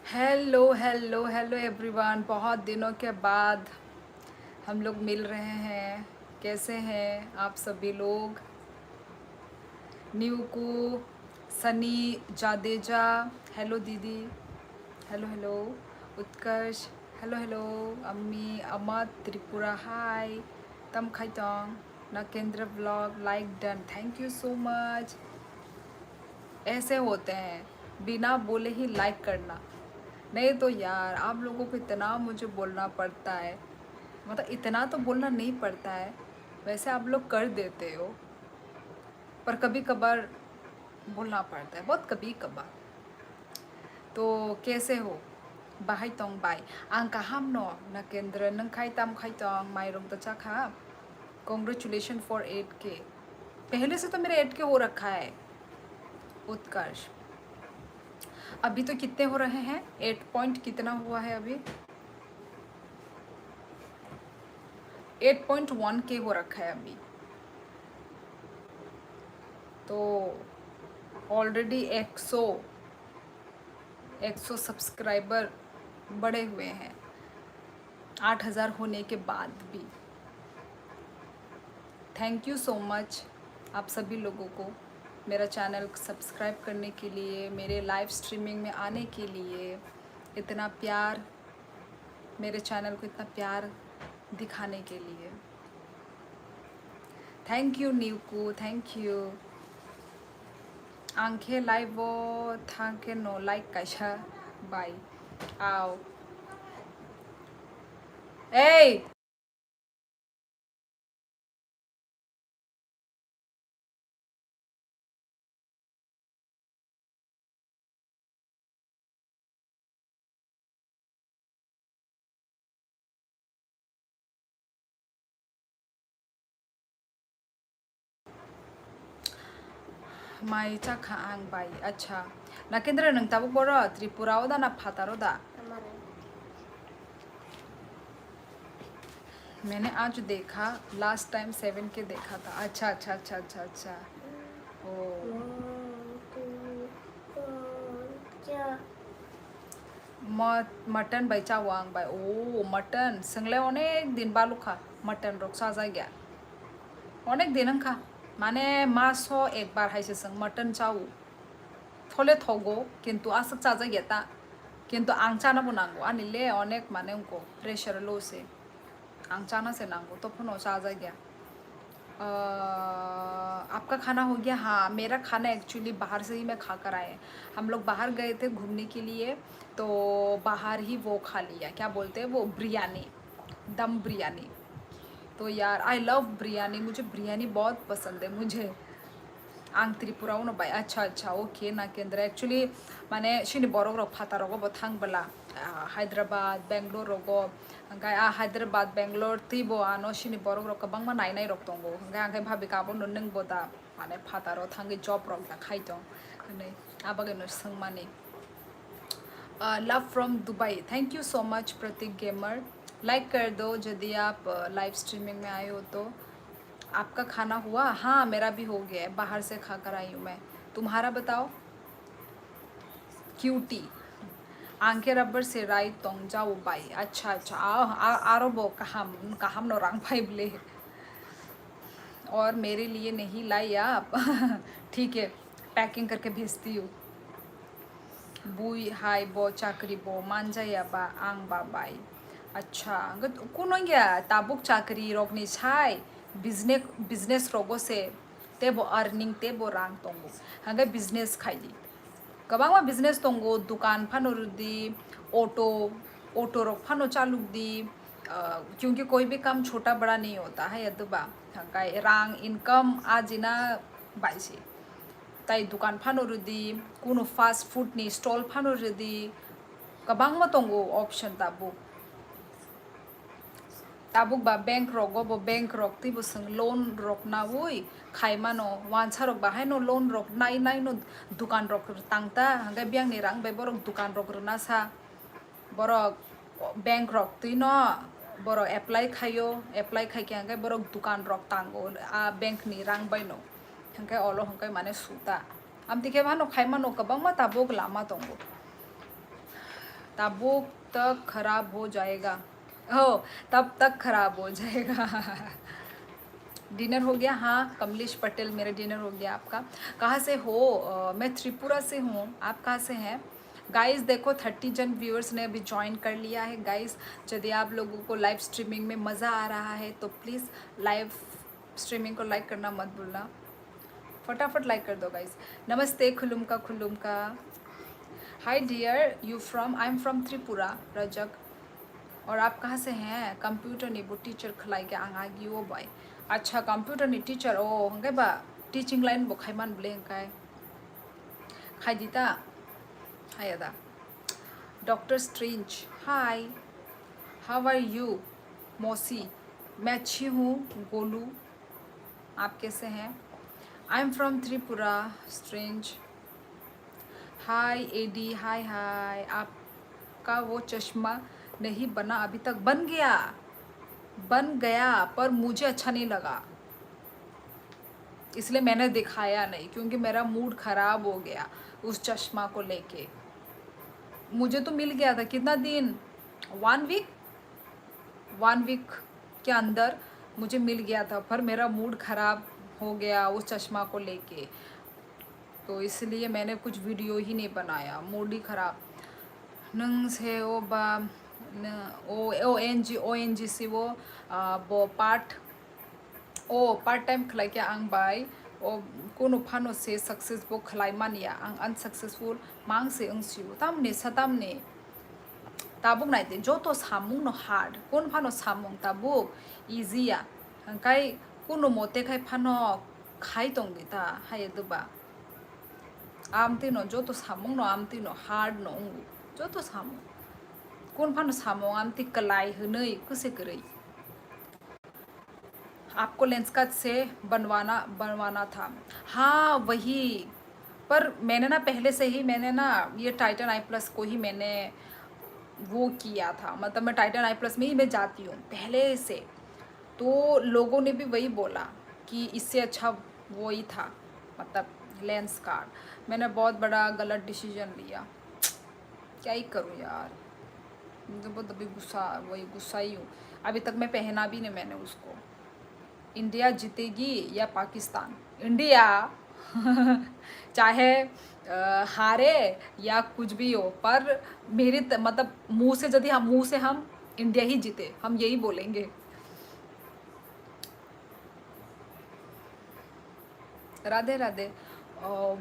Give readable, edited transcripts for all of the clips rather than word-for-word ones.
Hello hello hello everyone, बहुत दिनों के बाद हम लोग मिल रहे हैं। कैसे हैं आप सभी लोग? न्यूकू, सनी, जादेजा, हेलो दीदी, hello hello, Utkarsh, hello hello, अम्मी, अमत, त्रिपुरा, हाय, तम खाइतोंग, नकेंद्र blog, like done, thank you so much. ऐसे होते हैं बिना बोले ही लाइक करना। नहीं तो यार आप लोगों को इतना मुझे बोलना पड़ता है, मतलब इतना तो बोलना नहीं पड़ता है, वैसे आप लोग कर देते हो, पर कभी कभार बोलना पड़ता है, बहुत कभी कभार। तो कैसे हो? बाहाय तोंग बाय आं काहाम नो नकेंद्र नंग खाई ताम खाई तोंग मायरोंग तो खा। Congratulation for 8K। पहले से तो मेरे 8K हो रखा है। उत्कर्ष, अभी तो कितने हो रहे हैं? 8 पॉइंट कितना हुआ है अभी? 8.1K हो रखा है अभी। तो ऑलरेडी 100 सब्सक्राइबर बढ़े हुए हैं 8,000 होने के बाद भी। थैंक यू सो मच आप सभी लोगों को मेरा चैनल सब्सक्राइब करने के लिए, मेरे लाइव स्ट्रीमिंग में आने के लिए, इतना प्यार, मेरे चैनल को इतना प्यार दिखाने के लिए। थैंक यू न्यूकू, थैंक यू। आंखें लाइव वो थांखे नो लाइक कैसा बाय आओ ए माई चा खांग बाई। अच्छा नाकेंद्र नंग ताबुक बरो त्रिपुरा ओदा ना फातारो दा। मैंने आज देखा, लास्ट टाइम 7K देखा था। अच्छा अच्छा अच्छा अच्छा अच्छा। ओ मटन बैचा वांग बाय। ओ मटन संगले अनेक दिन बालू खा मटन रक साजा गया अनेक दिन खा माने मासो एक बार हाइसे संग मटन चाऊ थोले थोगो किंतु आसक चाजा गया ता किंतु आंग चाना बुनांगो अनिले अनेक माने उनको प्रेशर लो से आंग चाना से नांगो तो फनो चाजा गया। आपका खाना हो गया? हाँ मेरा खाना एक्चुअली बाहर से ही मैं खा कर आए। हम लोग बाहर गए थे घूमने के लिए, तो बाहर ही वो खा लिया, क्या बोलते हैं वो, बिरयानी, दम बिरयानी। तो यार आई लव बिरयानी, मुझे बिरयानी बहुत पसंद है मुझे। आं त्रिपुरा उन बाय। अच्छा अच्छा ओके नाकेंद्र एक्चुअली माने शिनि बरक रक फाता रक बथांग बला हैदराबाद बेंगलोर रक हंगाय हैदराबाद बेंगलोर तिबो आनो शिनि बरक रक गोबां मा नायनाय रक दंगो हंगाय आंखाय भाबि गाबो नों बोदा माने फाता रक थांगे जब रक दा खाइ दं नै आबागे नो संगमानी। Love from Dubai, thank you so much Pratik gamer. Like कर दो यदि आप लाइव स्ट्रीमिंग में आए हो तो। आपका खाना हुआ? हाँ मेरा भी हो गया है, बाहर से खा कर आई हूँ मैं। तुम्हारा बताओ? क्यूटी आंखें रबर से राई तोंग जाओ बाई। अच्छा अच्छा आरो बो कहाम कहाम नो रंग भाई बोले और मेरे लिए नहीं लाई आप ठीक है पैकिंग करके भेजती हूँ। बुई हाय बो चाकरी बो मानजाया बा आंग बा बाई। अच्छा कुनो गया ताबुक चाकरी रोगनी छाई बिजनेस बिजनेस रोगो से तेबो अर्निंग तेबो रांग तोंगो हंगे बिजनेस खाई गबांग मा बिजनेस तोंगो दुकान फानोरुदी ऑटो ऑटो रोक फानो चालू दी। क्योंकि कोई भी काम छोटा बड़ा नहीं होता है यदुबा हंगाय रांग इनकम आजिना बाइसे ताई दुकान फानोरुदी कुनो फास्ट फूड नि स्टॉल फानोरुदी गबांग मा तोंगो ऑप्शन ताबुक tabuk ba bank rok go bo bank rok ti bo sing loan rok na wui khaima no wansa rok ba hai no loan rok nai nai no dukan rok tangta hanga biang ni rang bai borok dukan rok na sa borok bank rok ti no borok apply khayo apply khai ke hanga borok dukan rok tango a bank ni rang bai no hanga olo hanga mane suta amti ke mano khaima no kabang ma tabuk lama tongo Tabuk तक खराब हो जाएगा। हो, तब तक खराब हो जाएगा। डिनर हो गया? हाँ कमलेश पटेल, मेरा डिनर हो गया। आपका कहाँ से हो? मैं त्रिपुरा से हूँ। आप कहाँ से हैं गाइस? देखो 30 जन व्यूअर्स ने अभी ज्वाइन कर लिया है गाइस। यदि आप लोगों को लाइव स्ट्रीमिंग में मज़ा आ रहा है तो प्लीज़ लाइव स्ट्रीमिंग को लाइक करना मत भूलना, फटाफट लाइक कर दो गाइस। नमस्ते खुलुम का, खुलुम का। Hi dear, you from? I am from Tripura, Rajak. और आप कहाँ से हैं? कंप्यूटर नहीं वो टीचर खलाई के आंगागी वो बाय। अच्छा कंप्यूटर नहीं टीचर ओ हंगे बा टीचिंग लाइन बो खाइमान ब्ले हंगाय हाय Dita. Hi Ada. Doctor strange hi, how are you? मौसी मैं अच्छी हूँ। गोलू आप कैसे हैं? I am from Tripura. Strange hi Eddie, hi hi. आपका वो चश्मा नहीं बना अभी तक? बन गया, बन गया पर मुझे अच्छा नहीं लगा, इसलिए मैंने दिखाया नहीं, क्योंकि मेरा मूड ख़राब हो गया उस चश्मा को लेके। मुझे तो मिल गया था कितना दिन, 1 वीक, 1 वीक के अंदर मुझे मिल गया था, पर मेरा मूड ख़राब हो गया उस चश्मा को लेके, तो इसलिए मैंने कुछ वीडियो ही नहीं बनाया, मूड ही ख़राब। नंग से ओ बा ओ एन जी सी वो पार्ट टाइम खलाई के आं बाय ओ कोनो फानो से सक्सेस बो खलाई मानिया आं अनसक्सेसफुल मांग से अंसियो तामने सतामने ताबुक नाइते जो तो सामुंग नो हार्ड कोन फानो सामुंग ताबुक इजिया हंकाई कोनो मोते खाई फानो खाई तोंगे ता हाय दुबा आमते नो जो तो सामुंग no Amte no hard no जो तो सामुंग कोन फानो सामुंग आमते कलाई हनई कुसे करई। आपको लेंस कट से बनवाना था? हाँ वही, पर मैंने ना पहले से ही मैंने ना ये टाइटन आई प्लस को ही मैंने वो किया था, मतलब मैं टाइटन आई प्लस में ही मैं जाती हूँ पहले से, तो लोगों ने भी वही बोला कि इससे अच्छा वही था, मतलब लेंस कार्ड। मैंने बहुत बड़ा गलत डिसीजन लिया, क्या ही करूँ यार, मुझे बहुत अभी गुस्सा ही हूँ। अभी तक मैं पहना भी नहीं मैंने उसको। इंडिया जीतेगी या पाकिस्तान? इंडिया। चाहे हारे या कुछ भी हो, पर मेरी मतलब मुंह से हम इंडिया ही जीते, हम यही बोलेंगे। राधे राधे।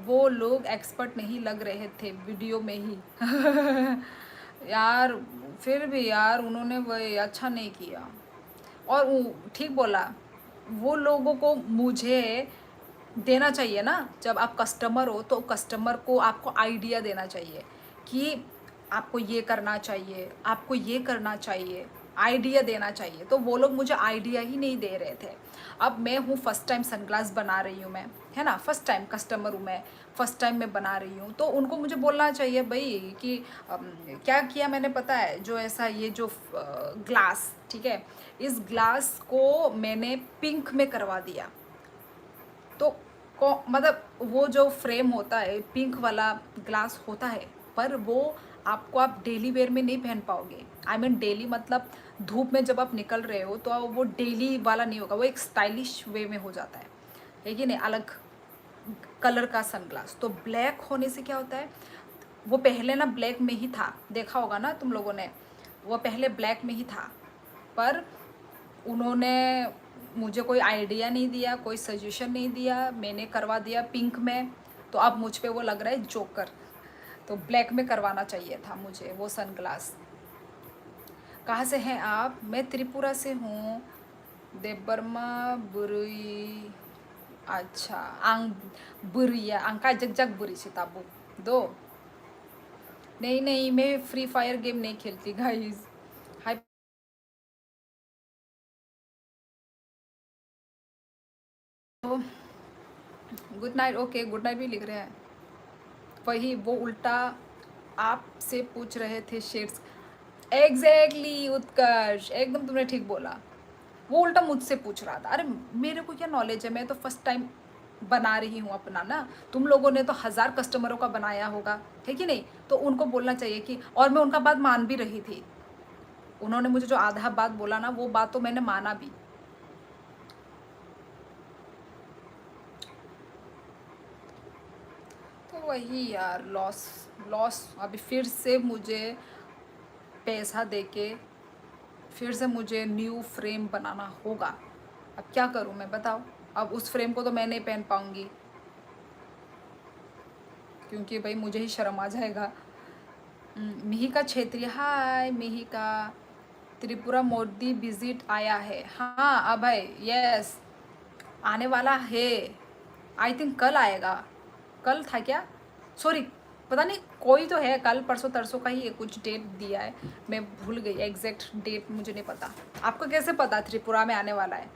वो लोग एक्सपर्ट नहीं लग रहे थे वीडियो में ही। यार फिर भी यार उन्होंने वो अच्छा नहीं किया, और ठीक बोला, वो लोगों को मुझे देना चाहिए ना, जब आप कस्टमर हो तो कस्टमर को आपको आइडिया देना चाहिए कि आपको ये करना चाहिए, आपको ये करना चाहिए, आइडिया देना चाहिए, तो वो लोग मुझे आइडिया ही नहीं दे रहे थे। अब मैं हूँ फर्स्ट टाइम सनग्लास बना रही हूँ मैं, है ना, फर्स्ट टाइम कस्टमर हूँ मैं, फर्स्ट टाइम मैं बना रही हूँ, तो उनको मुझे बोलना चाहिए भाई कि क्या किया मैंने पता है, जो ऐसा ये जो ग्लास, ठीक है, इस ग्लास को मैंने पिंक में करवा दिया, तो मतलब वो जो फ्रेम होता है पिंक वाला ग्लास होता है, पर वो आपको आप डेली वेयर में नहीं पहन पाओगे। आई मीन डेली मतलब धूप में जब आप निकल रहे हो तो वो डेली वाला नहीं होगा, वो एक स्टाइलिश वे में हो जाता है कि नहीं, अलग कलर का सनग्लास। तो ब्लैक होने से क्या होता है, वो पहले ना ब्लैक में ही था, देखा होगा ना तुम लोगों ने, वो पहले ब्लैक में ही था, पर उन्होंने मुझे कोई आइडिया नहीं दिया, कोई सजेशन नहीं दिया, मैंने करवा दिया पिंक में, तो अब मुझ पे वो लग रहा है जोकर, तो ब्लैक में करवाना चाहिए था मुझे वो सनग्लास। कहाँ से हैं आप? मैं त्रिपुरा से हूँ। देवबर्मा बुरुई। अच्छा आंग बुरिया आंका जग जग बुरी से ताबू दो। नहीं नहीं मैं फ्री फायर गेम नहीं खेलती guys. Hi good night. Okay good night भी लिख रहे हैं। वही वो उल्टा आपसे पूछ रहे थे शेड्स। एग्जैक्टली उत्कर्ष, एकदम तुमने ठीक बोला, वो उल्टा मुझसे पूछ रहा था। अरे मेरे को क्या नॉलेज है, मैं तो फर्स्ट टाइम बना रही हूँ अपना ना। तुम लोगों ने तो 1000 कस्टमरों का बनाया होगा, है कि नहीं? तो उनको बोलना चाहिए कि, और मैं उनका बात मान भी रही थी। उन्होंने मुझे जो आधा बात बोला ना, वो बात तो मैंने माना भी। तो वही यार, लॉस लॉस। अभी फिर से मुझे पैसा देके फिर से मुझे न्यू फ्रेम बनाना होगा। अब क्या करूं मैं, बताओ? अब उस फ्रेम को तो मैं नहीं पहन पाऊंगी, क्योंकि भाई मुझे ही शर्म आ जाएगा। मिहिका छेत्री, हाय मिहिका। त्रिपुरा मोदी विजिट आया है, हाँ अब है, यस आने वाला है। आई थिंक कल आएगा। कल था क्या? सॉरी, पता नहीं, कोई तो है, कल परसों तरसों का ही है, कुछ डेट दिया है, मैं भूल गई एग्जैक्ट डेट, मुझे नहीं पता। आपको कैसे पता त्रिपुरा में आने वाला है?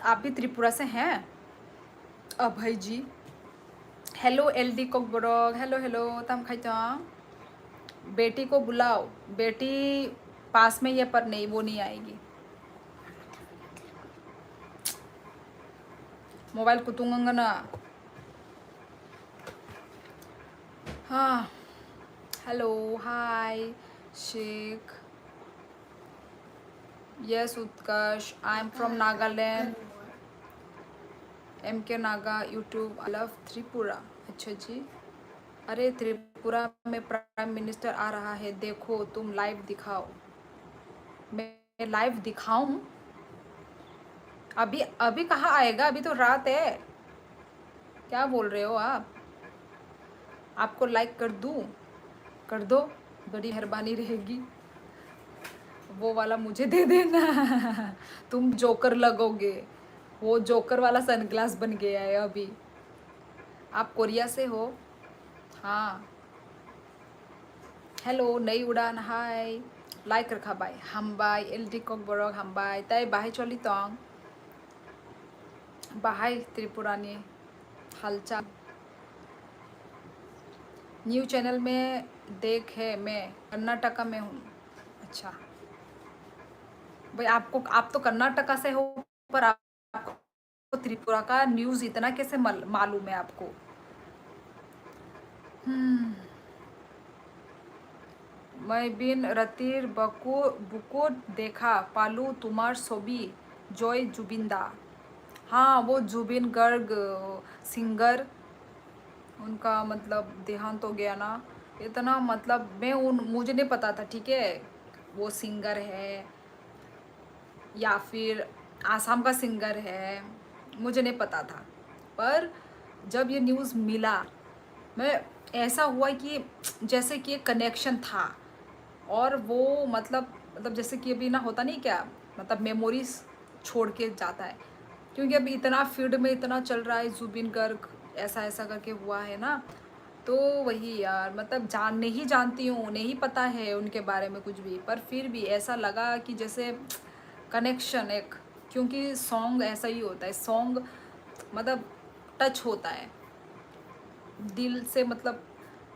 आप भी त्रिपुरा से हैं? अभय जी, हेलो एलडी कोकबरग, हेलो हेलो तम खाइताम। बेटी को बुलाओ, बेटी पास में ही है पर नहीं, वो नहीं आएगी। मोबाइल कुतुंगा ना। हाँ, hello hi Sheikh, yes Utkarsh, I am from Nagaland, M K Naga YouTube, I love Tripura. अच्छा जी। अरे त्रिपुरा में प्राइम मिनिस्टर आ रहा है, देखो तुम लाइव दिखाओ। मैं लाइव दिखाऊं? अभी अभी कहाँ आएगा, अभी तो रात है। क्या बोल रहे हो आप? आपको लाइक कर दूं? कर दो, बड़ी मेहरबानी रहेगी। वो वाला मुझे दे देना। तुम जोकर लगोगे, वो जोकर वाला सनग्लास बन गया है अभी। आप कोरिया से हो? हाँ। हेलो नई उड़ान, हाय लाइक रखा बाय हम बाय एलडी कोक बरक हम बाय ताई बाहाय चली तंग बाहाय त्रिपुरानी हालचाल। न्यू चैनल में देख है, मैं कर्नाटका में हूँ। अच्छा भाई, आपको, आप तो कर्नाटका से हो, पर आपको त्रिपुरा का न्यूज़ इतना कैसे मालूम है आपको? मैं बिन रतिर बकु बुको देखा पालू तुम्हार छवि, जय जुबिंदा। हाँ, वो जुबिन गर्ग सिंगर, उनका मतलब देहांत हो गया ना। इतना मतलब मैं उन मुझे नहीं पता था, ठीक है, वो सिंगर है या फिर आसाम का सिंगर है, मुझे नहीं पता था। पर जब ये न्यूज़ मिला, मैं ऐसा हुआ कि जैसे कि एक कनेक्शन था। और वो मतलब जैसे कि अभी ना होता नहीं क्या, मतलब मेमोरीज छोड़ के जाता है। क्योंकि अभी इतना फील्ड में इतना चल रहा है, जुबिन गर्ग ऐसा ऐसा करके हुआ है ना। तो वही यार, मतलब जान नहीं जानती हूँ, नहीं पता है उनके बारे में कुछ भी, पर फिर भी ऐसा लगा कि जैसे कनेक्शन एक, क्योंकि सॉन्ग ऐसा ही होता है, सॉन्ग मतलब टच होता है दिल से, मतलब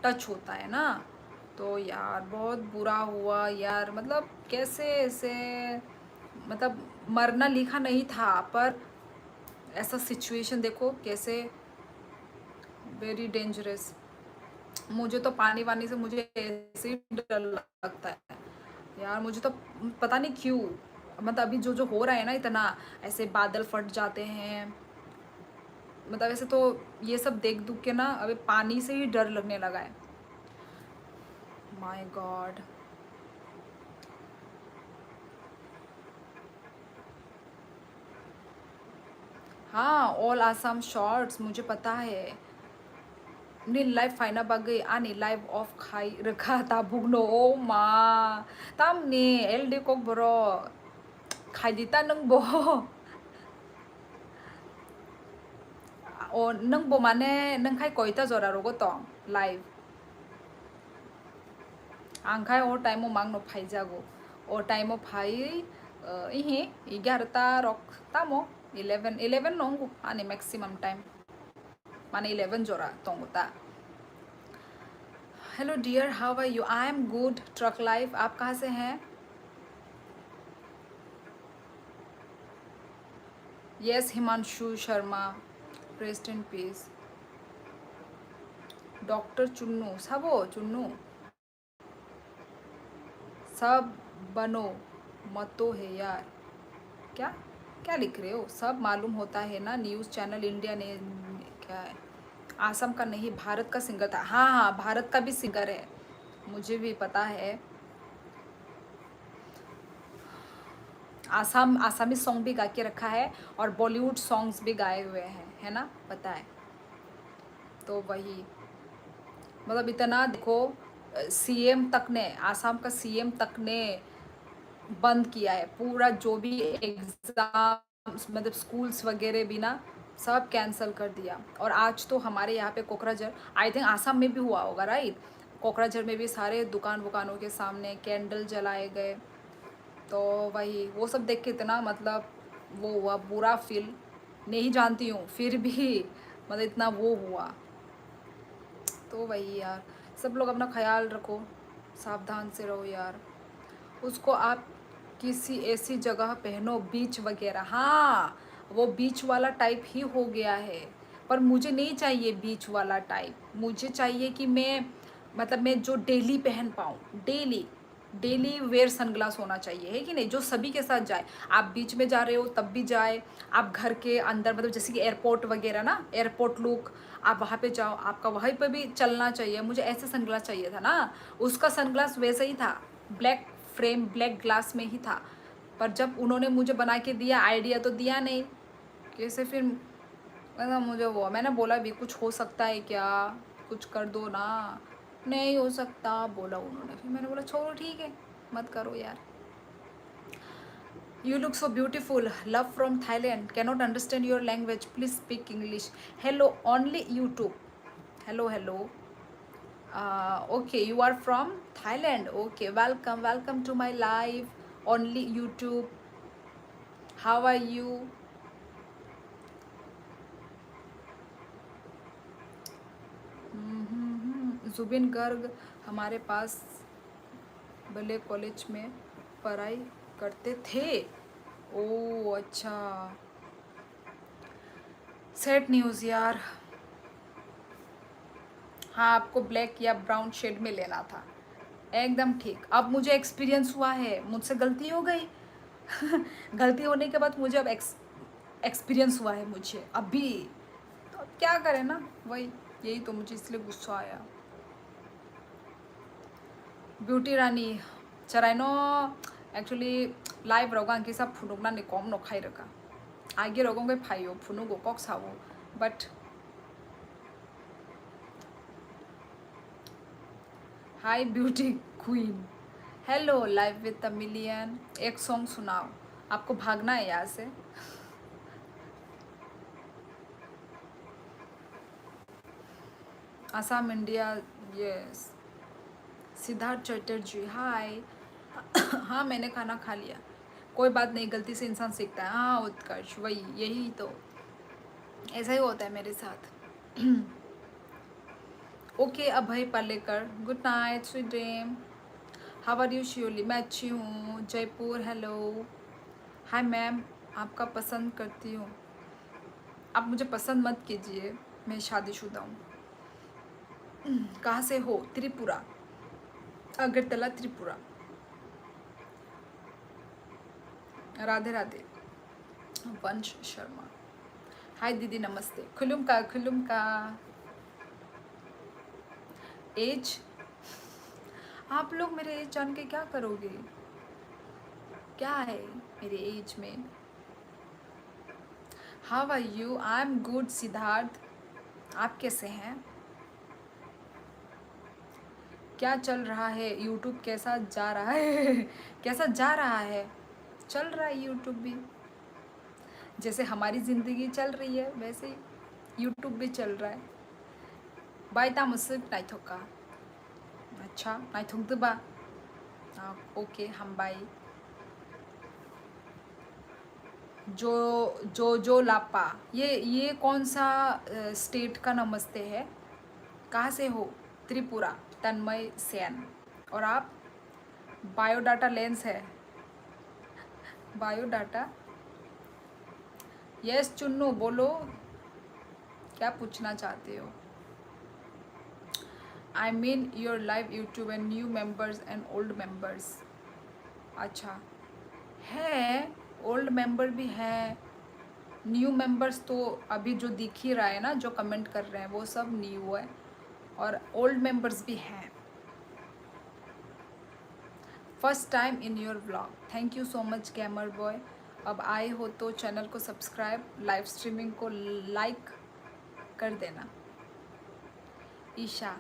टच होता है ना। तो यार बहुत बुरा हुआ यार, मतलब कैसे ऐसे, मतलब मरना लिखा नहीं था, पर ऐसा सिचुएशन देखो कैसे, वेरी डेंजरस। मुझे तो पानी वानी से मुझे ऐसे ही डर लगता है यार, मुझे तो पता नहीं क्यों। मतलब अभी जो जो हो रहा है ना, इतना ऐसे बादल फट जाते हैं, मतलब ऐसे तो ये सब देख दुख के ना अभी पानी से ही डर लगने लगा है। My God. हाँ, ऑल आसाम शॉर्ट्स मुझे पता है। नी लाइव फाइना बागै आनी लाइव ऑफ खाई रखा था बुगनो ओ मा तामनी एलडी कोक बरो खाइदिता नंगबो ओ नंगबो माने नंखाय कोइता जरा रोगो तंग लाइव आंखाय ओ टाइमो मांगनो फाइ जागो ओ टाइमो फाइ इहि 11ता रक तामो 11 नंगो आनी मैक्सिमम टाइम माने 11 जरा तंगोता। Hello dear, how are you? I am good. Truck life, आप कहाँ से हैं? Yes Himanshu Sharma, rest in peace. Doctor Chunnu, सब हो चुन्नू, सब बनो मतो है यार। क्या क्या लिख रहे हो? सब मालूम होता है ना, न्यूज़ चैनल इंडिया ने। क्या है? आसम का नहीं, भारत का सिंगर था। हाँ हाँ, भारत का भी सिंगर है, मुझे भी पता है। आसाम आसामी सॉन्ग भी गा के रखा है और बॉलीवुड सॉन्ग्स भी गाए हुए हैं, है ना, पता है। तो वही, मतलब इतना देखो, सीएम तक ने, आसाम का सीएम तक ने बंद किया है पूरा, जो भी एग्जाम मतलब स्कूल्स वगैरह भी ना, सब कैंसिल कर दिया। और आज तो हमारे यहाँ पे कोकराझार, आई थिंक आसाम में भी हुआ होगा राइट, कोकराझार में भी सारे दुकान वुकानों के सामने कैंडल जलाए गए। तो वही, वो सब देख के इतना मतलब वो हुआ, बुरा फील, नहीं जानती हूँ फिर भी मतलब इतना वो हुआ। तो वही यार, सब लोग अपना ख्याल रखो, सावधान से रहो यार। उसको आप किसी ऐसी जगह पहनो, बीच वगैरह, हाँ वो बीच वाला टाइप ही हो गया है। पर मुझे नहीं चाहिए बीच वाला टाइप, मुझे चाहिए कि मैं मतलब मैं जो डेली पहन पाऊँ, डेली डेली वेयर सनग्लास होना चाहिए, है कि नहीं, जो सभी के साथ जाए। आप बीच में जा रहे हो तब भी जाए, आप घर के अंदर मतलब जैसे कि एयरपोर्ट वगैरह ना, एयरपोर्ट लुक, आप वहाँ पे जाओ, आपका वहीं पे भी चलना चाहिए। मुझे ऐसे सनग्लास चाहिए था ना, उसका सनग्लास वैसे ही था, ब्लैक फ्रेम ब्लैक ग्लास में ही था। पर जब उन्होंने मुझे बना के दिया, आइडिया तो दिया नहीं, कैसे फिर मतलब मुझे वो, मैंने बोला भी कुछ हो सकता है क्या, कुछ कर दो ना। नहीं हो सकता बोला उन्होंने, फिर मैंने बोला छोड़ो ठीक है, मत करो यार। You look so beautiful. Love from Thailand. Cannot understand your language. Please speak English. Hello, only YouTube. Hello, hello. Okay, you are from Thailand. Okay, welcome, welcome to my live. Only YouTube. How are you? Zubin Garg हमारे पास भले college में पढ़ाई करते थे। ओ अच्छा, sad news यार। हाँ, आपको ब्लैक या ब्राउन शेड में लेना था, एकदम ठीक। अब मुझे एक्सपीरियंस हुआ है, मुझसे गलती हो गई गलती होने के बाद मुझे अब एक्सपीरियंस हुआ है मुझे अभी। तो अब क्या करें ना, वही, यही तो मुझे इसलिए गुस्सा आया। ब्यूटी रानी चराइनो एक्चुअली लाइव रोगा कि सब फुनुकना ने कम न खाई रखा आगे रोगों के फाइयो फुनुगो कॉक सावो but hi beauty queen, hello live with the million. एक सॉन्ग सुनाओ, आपको भागना है यहाँ से। Assam India, yes. Siddharth Chatterjee hi हाँ मैंने खाना खा लिया, कोई बात नहीं, गलती से इंसान सीखता है। हाँ उत्कर्ष, वही यही तो, ऐसा ही होता है मेरे साथ okay Abhay Palekar, good night sweet dream. How are you Shiuli, मैं अच्छी हूँ। जयपुर हेलो, हाय मैम, आपका पसंद करती हूँ। आप मुझे पसंद मत कीजिए, मैं शादीशुदा हूँ। कहाँ से हो? त्रिपुरा, अगरतला त्रिपुरा। राधे राधे। वंश शर्मा हाय दीदी नमस्ते। खुलुम का एज, आप लोग मेरे एज जान के क्या करोगे? क्या है मेरे एज में? How are you? I am good Siddharth, आप कैसे हैं? क्या चल रहा है? यूट्यूब कैसा जा रहा है कैसा जा रहा है? चल रहा है यूट्यूब भी, जैसे हमारी ज़िंदगी चल रही है वैसे ही यूट्यूब भी चल रहा है। बाय तामुसुक नाइथोका, अच्छा नाइथोंगदबा, ओके हम बाय। जो लापा, ये कौन सा स्टेट का नमस्ते है? कहाँ से हो? त्रिपुरा, तन्मय सेन। और आप? बायोडाटा लेंस है, बायोडाटा। यस चुन्नू बोलो। क्या पूछना चाहते हो? I mean your live YouTube and new members and old members. अच्छा, है ओल्ड मेंबर भी है, न्यू मेंबर्स तो अभी जो दिख ही रहा है ना, जो कमेंट कर रहे हैं वो सब न्यू है, और ओल्ड मेंबर्स भी हैं। First time in your vlog, thank you so much gamer boy. अब आए हो तो चैनल को सब्सक्राइब, लाइव स्ट्रीमिंग को लाइक कर देना। ईशा,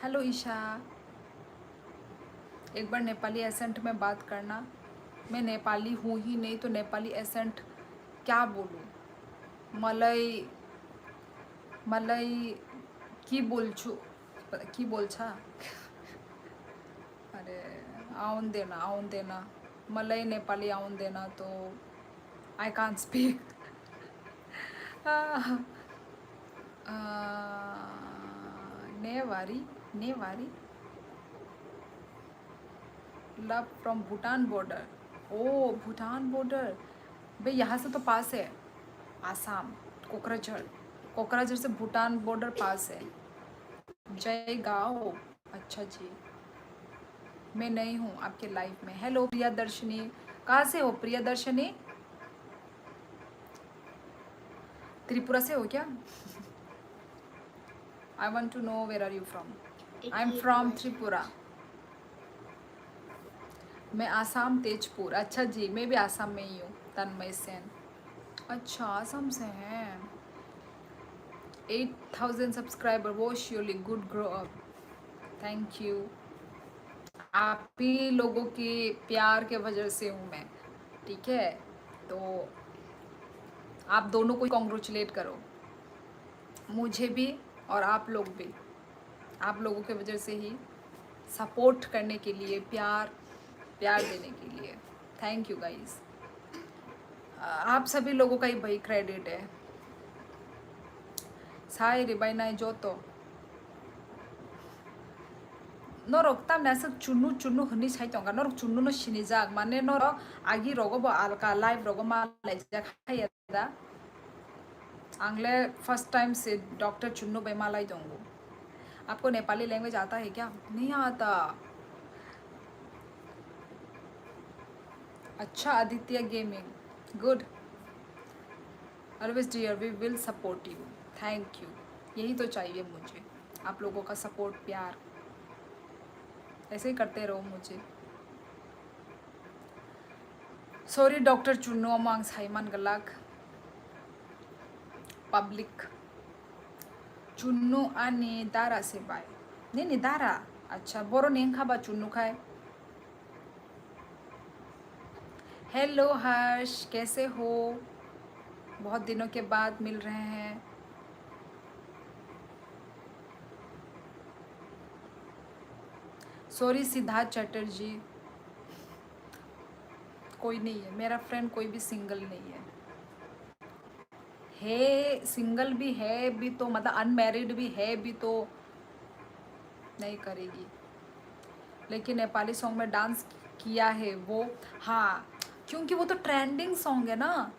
हेलो ईशा, एक बार नेपाली एसेंट में बात करना। मैं नेपाली हूँ ही नहीं तो नेपाली एसेंट क्या बोलूँ? मलाई मलाई की बोलछु, की बोलछा? अरे आउन देना, मलाई नेपाली आउन देना, तो I can't speak. Newari love from Bhutan border. Oh Bhutan border, भाई यहाँ से तो पास है, आसाम, कोकराझर से भूटान बॉर्डर पास है। जय गाँव, अच्छा जी, मैं नहीं हूँ आपके लाइव में। हेलो प्रिया दर्शनी, कहाँ से हो प्रिया दर्शनी? त्रिपुरा से हो क्या? I want to know where are you from? I am from Tripura. मैं आसाम तेजपुर। अच्छा जी, मैं भी आसाम में ही हूँ, तन्मय सेन। अच्छा, आसाम से हैं। 8000 सब्सक्राइबर, वो surely good, grow up, thank you. आप ही लोगों के प्यार के वजह से हूँ मैं, ठीक है? तो आप दोनों को कॉन्ग्रेचुलेट करो, मुझे भी और आप लोग भी। आप लोगों के वजह से ही, सपोर्ट करने के लिए, प्यार देने के लिए, थैंक यू गाइस। आप सभी लोगों का ही भाई क्रेडिट है। साई रिबाई नाई जो तो नोरक तम नैसे चुन्नु हनी साई तोंगा नोरक चुन्नु नो शिनिजाक माने नोर आगी रोगो बो आलका लाइव रोगो माले जाक हायदा आंग्ले फर्स्ट टाइम से डॉक्टर चुन्नु बेमालाई दोंगो। आपको नेपाली लैंग्वेज आता है क्या? नहीं आता। अच्छा, Aditya gaming, good, always dear, we will support you, thank you. यही तो चाहिए मुझे, आप लोगों का सपोर्ट, प्यार, ऐसे ही करते रहो मुझे। सॉरी डॉक्टर चुन्नु अमांग साइमान गलाक पब्लिक चुन्नु आनी दारा से बाय नहीं दारा। अच्छा, बोरो नहीं खाबा चुन्नु खाए। हेलो हर्ष, कैसे हो? बहुत दिनों के बाद मिल रहे हैं। सॉरी सिद्धार्थ चटर्जी, कोई नहीं है मेरा फ्रेंड, कोई भी सिंगल नहीं है सिंगल भी है भी तो मतलब अनमैरिड भी है भी तो नहीं करेगी। लेकिन नेपाली सॉन्ग में डांस किया है वो, हाँ, क्योंकि वो तो ट्रेंडिंग सॉन्ग है ना,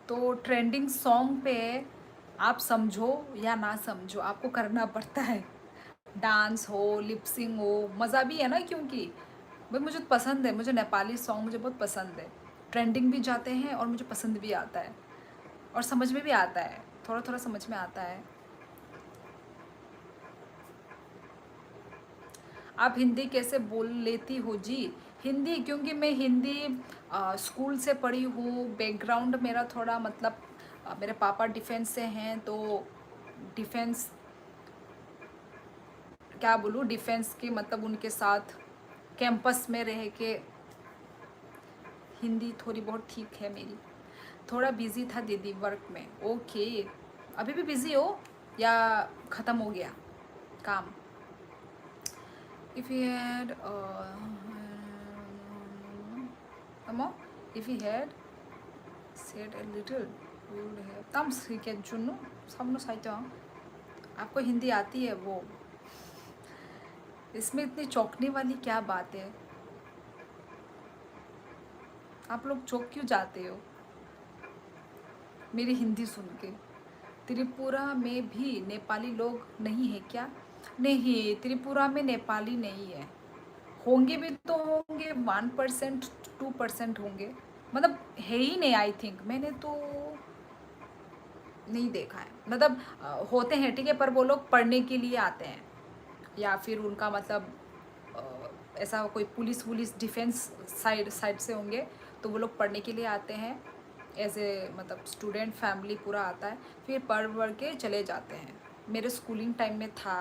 तो ट्रेंडिंग सॉन्ग पे आप समझो या ना समझो, आपको करना पड़ता है। डांस हो, लिपसिंग हो, मज़ा भी है ना, क्योंकि भाई मुझे तो पसंद है, मुझे नेपाली सॉन्ग मुझे बहुत पसंद है। ट्रेंडिंग भी जाते हैं और मुझे पसंद भी आता है, और समझ में भी आता है, थोड़ा थोड़ा समझ में आता है। आप हिंदी कैसे बोल लेती हो जी? हिंदी, क्योंकि मैं हिंदी स्कूल से पढ़ी हूँ। बैकग्राउंड मेरा थोड़ा मतलब मेरे पापा डिफेंस से हैं, तो डिफेंस क्या बोलूँ, डिफेंस के मतलब उनके साथ कैंपस में रह के हिंदी थोड़ी बहुत ठीक है मेरी। थोड़ा बिजी था दीदी वर्क में। ओके, अभी भी बिजी हो या ख़त्म हो गया काम? If he had if he had said a little, we would have तम सीखे चुन्नु सबनो साइतो। आपको हिंदी आती है वो, इसमें इतनी चौंकने वाली क्या बात है? आप लोग चौंक क्यों जाते हो? मेरी हिंदी सुन के। त्रिपुरा में भी नेपाली लोग नहीं है क्या? नहीं, त्रिपुरा में नेपाली नहीं है। होंगे भी तो होंगे 1% 2% होंगे, मतलब है ही नहीं। आई थिंक मैंने तो नहीं देखा है, मतलब होते हैं ठीक है, पर वो लोग पढ़ने के लिए आते हैं, या फिर उनका मतलब ऐसा कोई पुलिस वुलिस डिफेंस साइड साइड से होंगे, तो वो लोग पढ़ने के लिए आते हैं। एज ए मतलब स्टूडेंट फैमिली पूरा आता है, फिर पढ़ पढ़ के चले जाते हैं। मेरे स्कूलिंग टाइम में था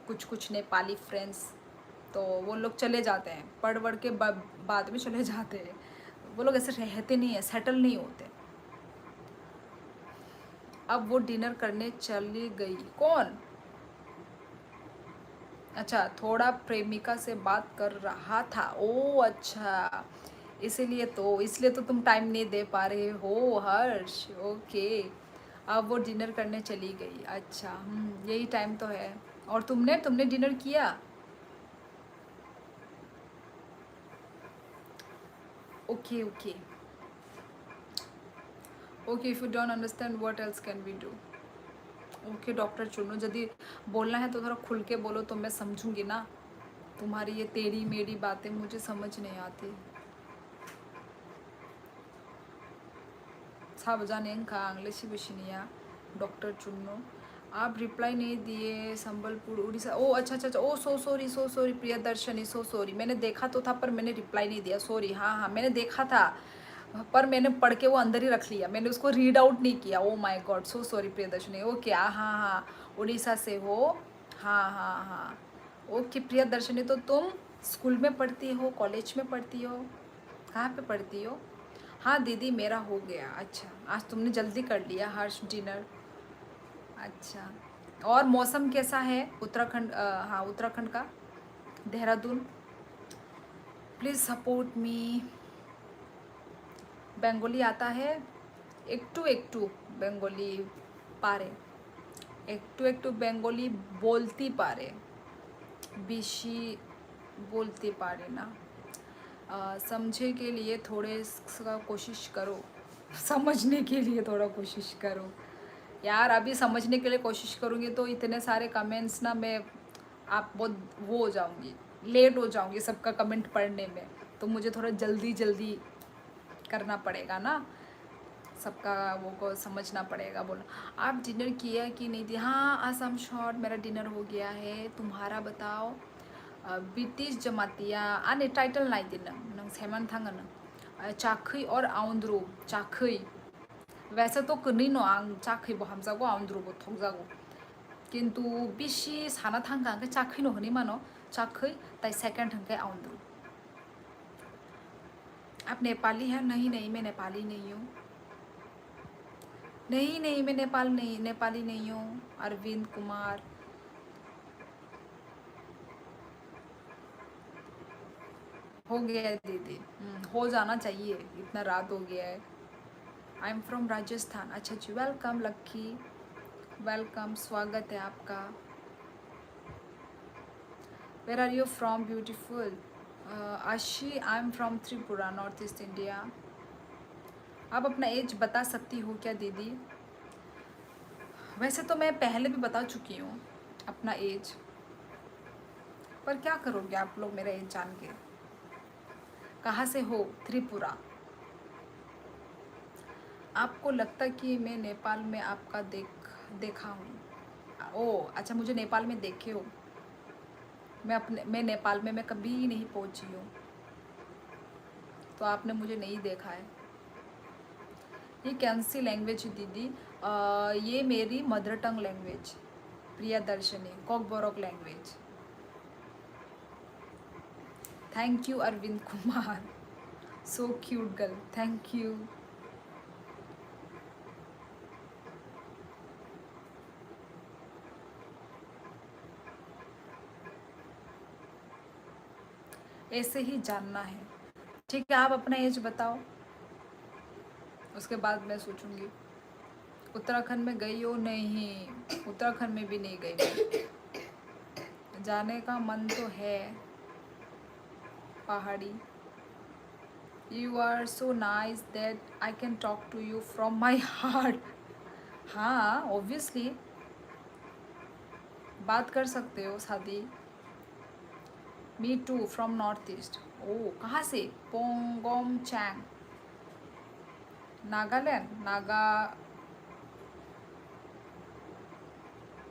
कुछ कुछ नेपाली फ्रेंड्स, तो वो लोग चले जाते हैं पढ़ पढ़ के बाद में चले जाते हैं। वो लोग ऐसे रहते नहीं हैं, सेटल नहीं होते। अब वो डिनर करने चली गई। कौन? अच्छा, थोड़ा प्रेमिका से बात कर रहा था। ओ अच्छा, इसलिए तो तुम टाइम नहीं दे पा रहे हो हर्ष। ओके, अब वो डिनर करने चली गई। अच्छा, यही टाइम तो है। और तुमने डिनर किया? Okay okay okay, if you don't understand what else can we do? Okay doctor चुनो, यदि बोलना है तो थोड़ा खुल के बोलो तो मैं समझूंगी ना। तुम्हारी ये टेढ़ी मेढ़ी बातें मुझे समझ नहीं आती। सावजान का आंग्लेसी बशिनिया। डॉक्टर चुन्नो, आप रिप्लाई नहीं दिए। संबलपुर उड़ीसा। ओ अच्छा अच्छा अच्छा, ओ so sorry Priyadarshini, so sorry. मैंने देखा तो था पर मैंने रिप्लाई नहीं दिया, सॉरी। हाँ हाँ, मैंने देखा था पर मैंने पढ़ के वो अंदर ही रख लिया, मैंने उसको रीड आउट नहीं किया। Oh my God, so sorry Priyadarshini. Okay, हाँ हाँ, उड़ीसा से हो। हाँ हाँ हाँ, ओके प्रियदर्शनी। तो तुम स्कूल में पढ़ती हो, कॉलेज में पढ़ती हो, कहाँ पे पढ़ती हो? हाँ दीदी, मेरा हो गया। अच्छा, आज तुमने जल्दी कर लिया हर्ष डिनर। अच्छा, और मौसम कैसा है उत्तराखंड? हाँ उत्तराखंड का, Dehradun. Please support me. Bengali आता है? একটু বেঙ্গলি পারে, একটু বেঙ্গলি বলতে পারে, বেশি बोलते पारे ना। समझे के लिए थोड़े सा कोशिश करो। समझने के लिए थोड़ा कोशिश करो। यार अभी समझने के लिए कोशिश करूँगी तो इतने सारे कमेंट्स ना, मैं आप बहुत वो हो जाऊँगी, लेट हो जाऊँगी सबका कमेंट पढ़ने में, तो मुझे थोड़ा जल्दी जल्दी करना पड़ेगा ना, सबका वो को समझना पड़ेगा। बोलो आप डिनर किया कि नहीं दिया? हाँ आसम शॉर्ट, मेरा डिनर हो गया है। तुम्हारा बताओ? ब्रिटिश जमातिया आने टाइटल नाई दिन नंग सेमन थांगन चाखई और आउंद्रो चाखई। वैसे तो कनी नो आं चाखई बो हामजागो आउंद्रो बो थोंगजागो, किंतु बिशी साना थांगा के चाखई नो हनी मानो चाखई, ताई सेकंड हंके आउंद्रो। आप नेपाली हैं? नहीं नहीं, मैं नेपाली नहीं हूँ। नहीं नहीं, मैं नेपाली नहीं हूँ। अरविंद कुमार। हो गया है दीदी, हो जाना चाहिए, इतना रात हो गया है। I am from Rajasthan. अच्छा जी, वेलकम लक्की, वेलकम, स्वागत है आपका। Where are you from beautiful? Ashi, I am from Tripura, north east India. आप अपना एज बता सकती हो क्या दीदी? वैसे तो मैं पहले भी बता चुकी हूँ अपना एज, पर क्या करोगे आप लोग मेरा एज जान के? कहाँ से हो? त्रिपुरा। आपको लगता कि मैं नेपाल में आपका देखा हूँ? ओ अच्छा, मुझे नेपाल में देखे हो? मैं नेपाल में मैं कभी नहीं पहुँची हूँ, तो आपने मुझे नहीं देखा है। ये कौन सी लैंग्वेज है दीदी? ये मेरी mother tongue language, Priyadarshini, Kokborok language. Thank you Arvind Kumar, so cute girl, thank you. ऐसे ही जानना है। ठीक है, आप अपना एज बताओ, उसके बाद मैं सोचूंगी। उत्तराखंड में गई हो? नहीं, उत्तराखंड में भी नहीं गई। जाने का मन तो है, पहाड़ी। You are so nice that I can talk to you from my heart. हाँ obviously बात कर सकते हो शादी. Me too from North East. Oh कहाँ से? पोंगोम चैंग. नागालैंड. नागा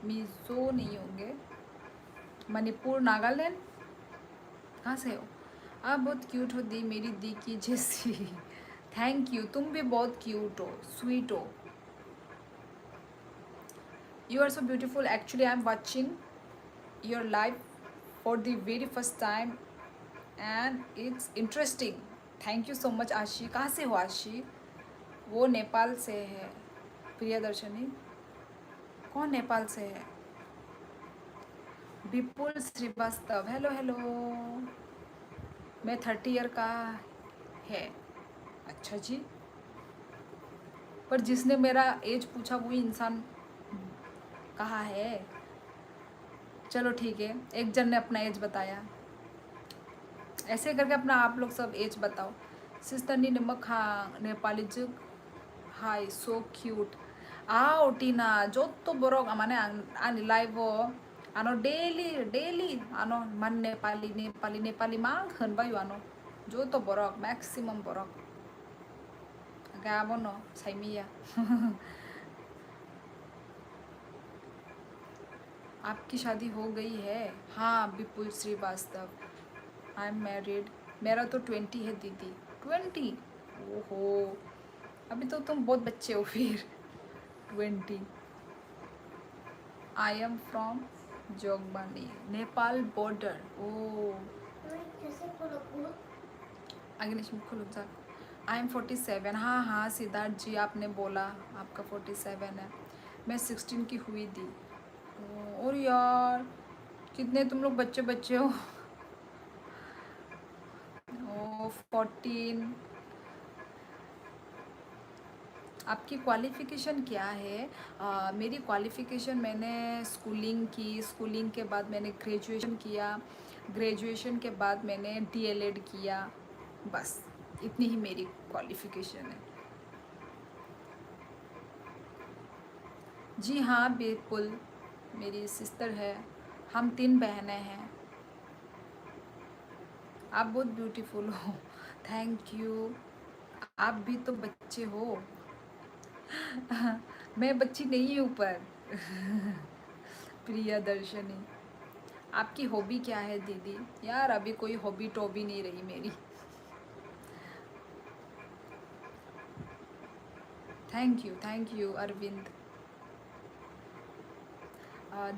मिजो नहीं होंगे. मणिपुर नागालैंड. कहाँ से हो? आप बहुत क्यूट हो दी, मेरी दी की जैसी. Thank you. तुम भी बहुत क्यूट हो, स्वीट हो. You are so beautiful. Actually, I'm watching your live for the very first time and it's interesting. Thank you so much आशी. कहाँ से हो आशी? वो नेपाल से है. प्रियदर्शनी. कौन नेपाल से है? विपुल श्रीवास्तव. Hello hello. मैं 30 ईयर का है. अच्छा जी. पर जिसने मेरा एज पूछा वही इंसान कहाँ है? चलो ठीक है. एक जन ने अपना एज बताया. ऐसे करके अपना आप लोग सब एज बताओ. सिस्टरनी नमक. हाँ नेपाली जुग. हाय सो क्यूट. आओ टीना जो तो borok amane ani live ano daily ano man Nepali mang khन bayu ano जो तो borok maximum borok gabo no saimia. आपकी शादी हो गई है? हाँ Vipul Srivastava. I am married. मेरा तो 20 है दीदी. 20? ओहो अभी तो तुम बहुत बच्चे हो फिर. 20. I am from Jogbani Nepal border. ओ अग्निश खुल जा. I am 47. हाँ हाँ सिद्धार्थ जी आपने बोला आपका 47 है. मैं 16 की हुई थी. और यार कितने तुम लोग बच्चे बच्चे हो. ओ 14. आपकी क्वालिफ़िकेशन क्या है? मेरी क्वालिफ़िकेशन मैंने स्कूलिंग की. स्कूलिंग के बाद मैंने ग्रेजुएशन किया. ग्रेजुएशन के बाद मैंने डीएलएड किया. बस इतनी ही मेरी क्वालिफ़िकेशन है. जी हाँ बिल्कुल. मेरी सिस्टर है. हम 3 बहनें हैं. आप बहुत ब्यूटीफुल हो. Thank you. आप भी तो बच्चे हो. मैं बच्ची नहीं हूँ पर. प्रियदर्शनी. आपकी हॉबी क्या है दीदी? यार अभी कोई हॉबी टॉबी नहीं रही मेरी. Thank you Arvind.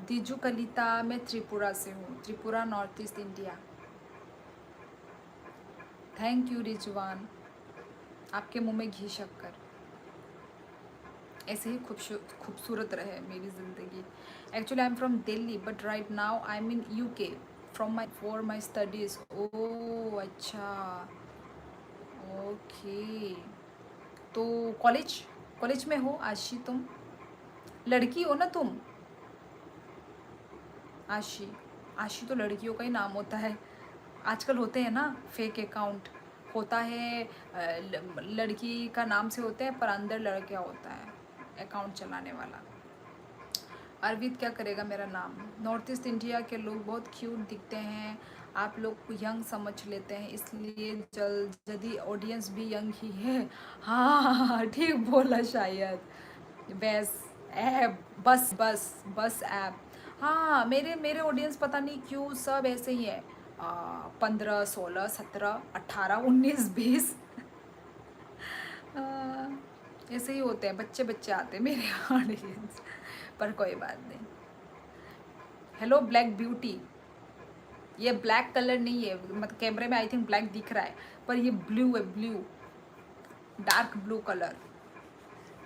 दीजू कलिता. मैं त्रिपुरा से हूँ. Tripura north east India. Thank you Rizwan. आपके मुंह में घी शक्कर. ऐसे ही खूबसूरत रहे मेरी ज़िंदगी. Actually I am from Delhi but right now I am in UK for my studies. Oh अच्छा ओके. तो कॉलेज में हो आशी तुम? लड़की हो ना तुम? आशी तो लड़कियों का ही नाम होता है. आजकल होते हैं ना फेक अकाउंट. होता है लड़की का नाम से होते हैं पर अंदर लड़का होता है अकाउंट चलाने वाला. अरविंद क्या करेगा मेरा नाम. नॉर्थ ईस्ट इंडिया के लोग बहुत क्यूट दिखते हैं. आप लोग यंग समझ लेते हैं इसलिए जल्दी ऑडियंस भी यंग ही है. हाँ ठीक बोला शायद. बस ऐप बस ऐप. हाँ मेरे मेरे ऑडियंस पता नहीं क्यों सब ऐसे ही है. 15 16 17 18 19 20 ऐसे ही होते हैं. बच्चे बच्चे आते हैं मेरे ऑडियंस. पर कोई बात नहीं. Hello black beauty. ये ब्लैक कलर नहीं है मतलब कैमरे में आई थिंक ब्लैक दिख रहा है पर ये ब्लू है. Blue dark blue colour.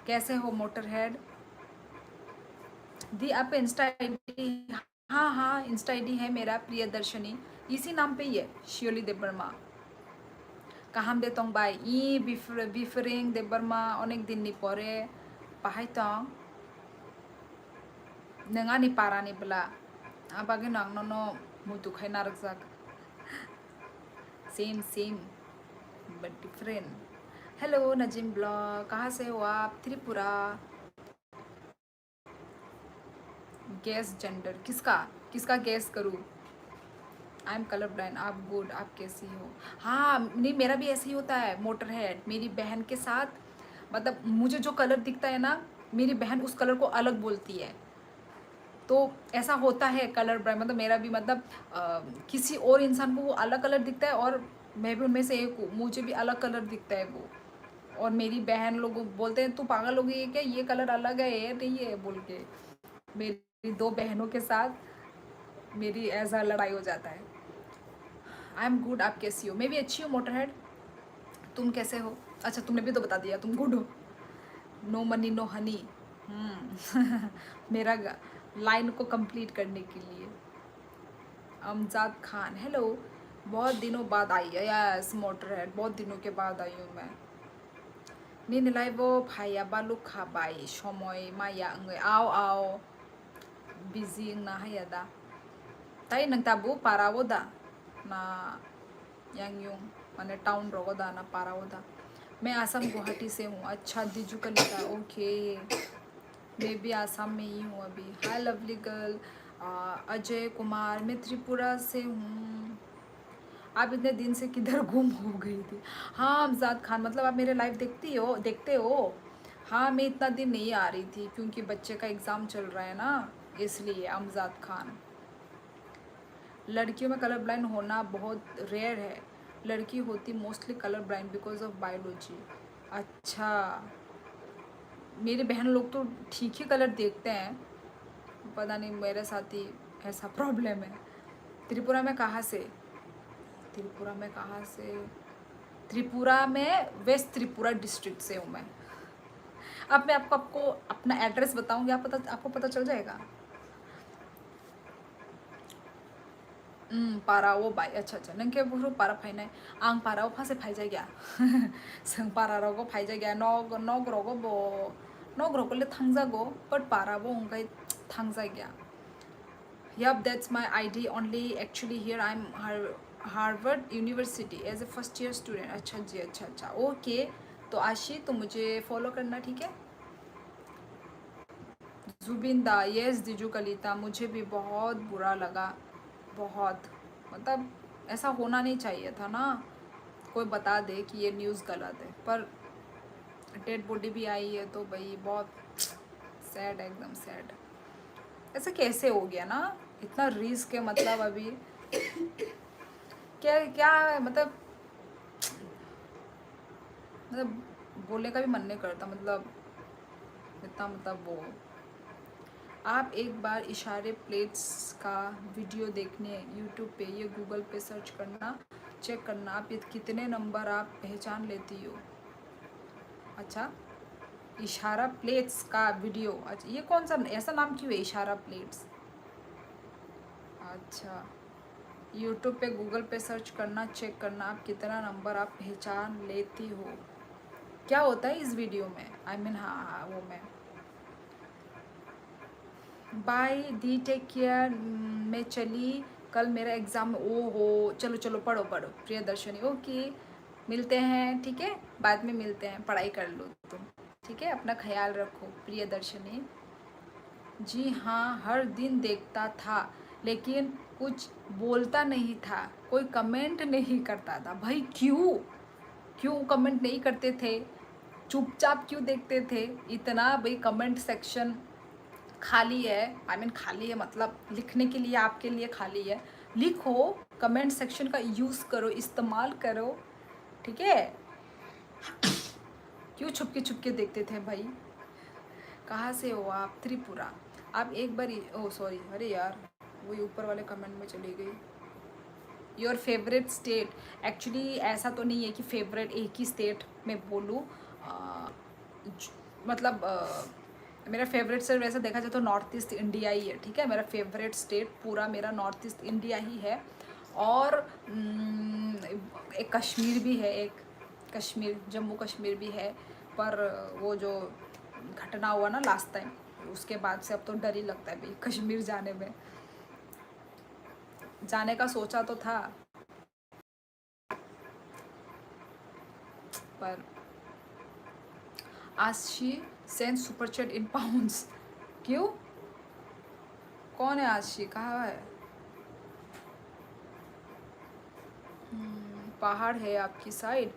कैसे हो मोटर हेड? दी आप इंस्टा आईडी. हाँ इंस्टा आईडी है मेरा प्रियदर्शनी. इसी नाम पे ही है. शियोली देबबर्मा. काहाम दे तंग बाय ई बिफरिंग देबबर्मा अनेक दिन नि परे बाहाय तंग नोंगा नि पारा नि बला आबागे नांगनो मुतुखाय नारकजाक. Same but different. Hello Najeem blog, कहाँ से हो आप? त्रिपुरा। गैस जेंडर किसका? किसका गैस करूँ? I am colour blind. आप गुड, आप कैसी हो? हाँ नहीं, मेरा भी ऐसे ही होता है। मोटर हेड मेरी बहन के साथ, मतलब मुझे जो कलर दिखता है ना, मेरी बहन उस कलर को अलग बोलती है। तो ऐसा होता है कलर ब्लाइंड, मतलब मेरा भी, मतलब किसी और इंसान को वो अलग कलर दिखता है और मैं भी उनमें से एक हूँ, मुझे भी अलग कलर दिखता है वो। और मेरी बहन लोग बोलते हैं तू पागल हो गई है क्या, ये कलर अलग है ये नहीं है बोल के। मेरी दो बहनों के साथ मेरी ऐसा लड़ाई हो जाता है। आई एम गुड, आप कैसी हो? मैं भी अच्छी हूँ मोटर हेड। तुम कैसे हो? अच्छा तुमने भी तो बता दिया तुम गुड हो। No money no honey. मेरा लाइन को कंप्लीट करने के लिए। अमजाद खान हेलो, बहुत दिनों बाद आई है। यस मोटर हेड, बहुत दिनों के बाद आई हूँ मैं। निनलाइबो भाया बालू खाबाई समय माया अंगे आओ आओ बिजी ना है दा ताई नंग ताबू पारावो दा ना यांग यूं माने टाउन रोगो दा ना पारावो दा। मैं आसाम गुवाहाटी से हूँ। अच्छा दीजू कलिता, ओके। मैं भी आसाम में ही हूँ अभी। हाय लवली गर्ल। अजय कुमार, मैं त्रिपुरा से हूँ। आप इतने दिन से किधर गुम हो गई थी? हाँ अमजाद खान, मतलब आप मेरे लाइव देखते हो? हाँ मैं इतना दिन नहीं आ रही थी क्योंकि बच्चे का एग्ज़ाम चल रहा है ना, इसलिए। अमजाद खान, लड़कियों में कलर ब्लाइंड होना बहुत रेयर है। लड़की होती mostly colour blind because of biology. अच्छा, मेरी बहन लोग तो ठीक ही कलर देखते हैं, पता नहीं मेरे साथ ही ऐसा प्रॉब्लम है। त्रिपुरा में कहाँ से? त्रिपुरा में कहाँ से? त्रिपुरा में वेस्ट त्रिपुरा डिस्ट्रिक्ट से हूँ मैं। अब मैं आपको अपना एड्रेस बताऊंगी, आपको पता चल जाएगा। पाराओ बाई, अच्छा अच्छा नंगे बुरु पारा फाइनाय आं पाराओ फासे फाइजा गया। जों पारा रगो फाइजा गया नग रगो बो नग रगोले थांजागो बट पाराबो उंगाय थांजा गया। Yup, that's my ID only. Actually, here I'm Harvard University as a first year student. अच्छा जी, अच्छा अच्छा, ओके। तो आशी तो मुझे फॉलो करना, ठीक है? जुबिंदा, यस दिजू कलिता, मुझे भी बहुत बुरा लगा, बहुत। मतलब ऐसा होना नहीं चाहिए था ना, कोई बता दे कि ये न्यूज़ गलत है, पर डेड बॉडी भी आई है तो भाई बहुत सैड है, एकदम सैड। ऐसा कैसे हो गया ना, इतना रिस्क है, मतलब अभी क्या क्या मतलब बोलने का भी मन नहीं करता, मतलब इतना, मतलब वो। आप एक बार इशारे प्लेट्स का वीडियो देखने यूट्यूब पे, ये गूगल पे सर्च करना, चेक करना आप कितने नंबर आप पहचान लेती हो। अच्छा, इशारा प्लेट्स का वीडियो, अच्छा ये कौन सा, ऐसा नाम क्यों है इशारा प्लेट्स? अच्छा, यूट्यूब पे गूगल पे सर्च करना, चेक करना आप कितना नंबर आप पहचान लेती हो। क्या होता है इस वीडियो में? आई मीन हाँ हाँ वो मैं। बाय दी, टेक केयर। मैं चली, कल मेरा एग्ज़ाम। ओ हो, चलो चलो पढ़ो पढ़ो प्रियदर्शनी, ओके। मिलते हैं, ठीक है, बाद में मिलते हैं, पढ़ाई कर लो तुम, ठीक है, अपना ख्याल रखो प्रियदर्शनी। जी हाँ, हर दिन देखता था लेकिन कुछ बोलता नहीं था, कोई कमेंट नहीं करता था। भाई क्यों, क्यों कमेंट नहीं करते थे? चुपचाप क्यों देखते थे इतना? भाई कमेंट सेक्शन खाली है, आई मीन खाली है मतलब लिखने के लिए, आपके लिए खाली है। लिखो, कमेंट सेक्शन का यूज़ करो, इस्तेमाल करो, ठीक है? क्यों छुपके देखते थे भाई? कहाँ से हो आप? त्रिपुरा। आप एक बार, ओ सॉरी, अरे यार वही ऊपर वाले कमेंट में चली गई। योर फेवरेट स्टेट, एक्चुअली ऐसा तो नहीं है कि फेवरेट एक ही स्टेट में बोलूँ, मतलब मेरा फेवरेट स्टेट वैसे देखा जाए तो नॉर्थ ईस्ट इंडिया ही है, ठीक है? मेरा फेवरेट स्टेट पूरा मेरा नॉर्थ ईस्ट इंडिया ही है। और एक कश्मीर भी है, एक कश्मीर, जम्मू कश्मीर भी है। पर वो जो घटना हुआ ना लास्ट टाइम, उसके बाद से अब तो डर ही लगता है भाई कश्मीर जाने में। जाने का सोचा तो था। पर आशी सेंड सुपर चैट इन पाउंड्स। क्यों? कौन है आशी? कहाँ है? पहाड़ है आपकी साइड?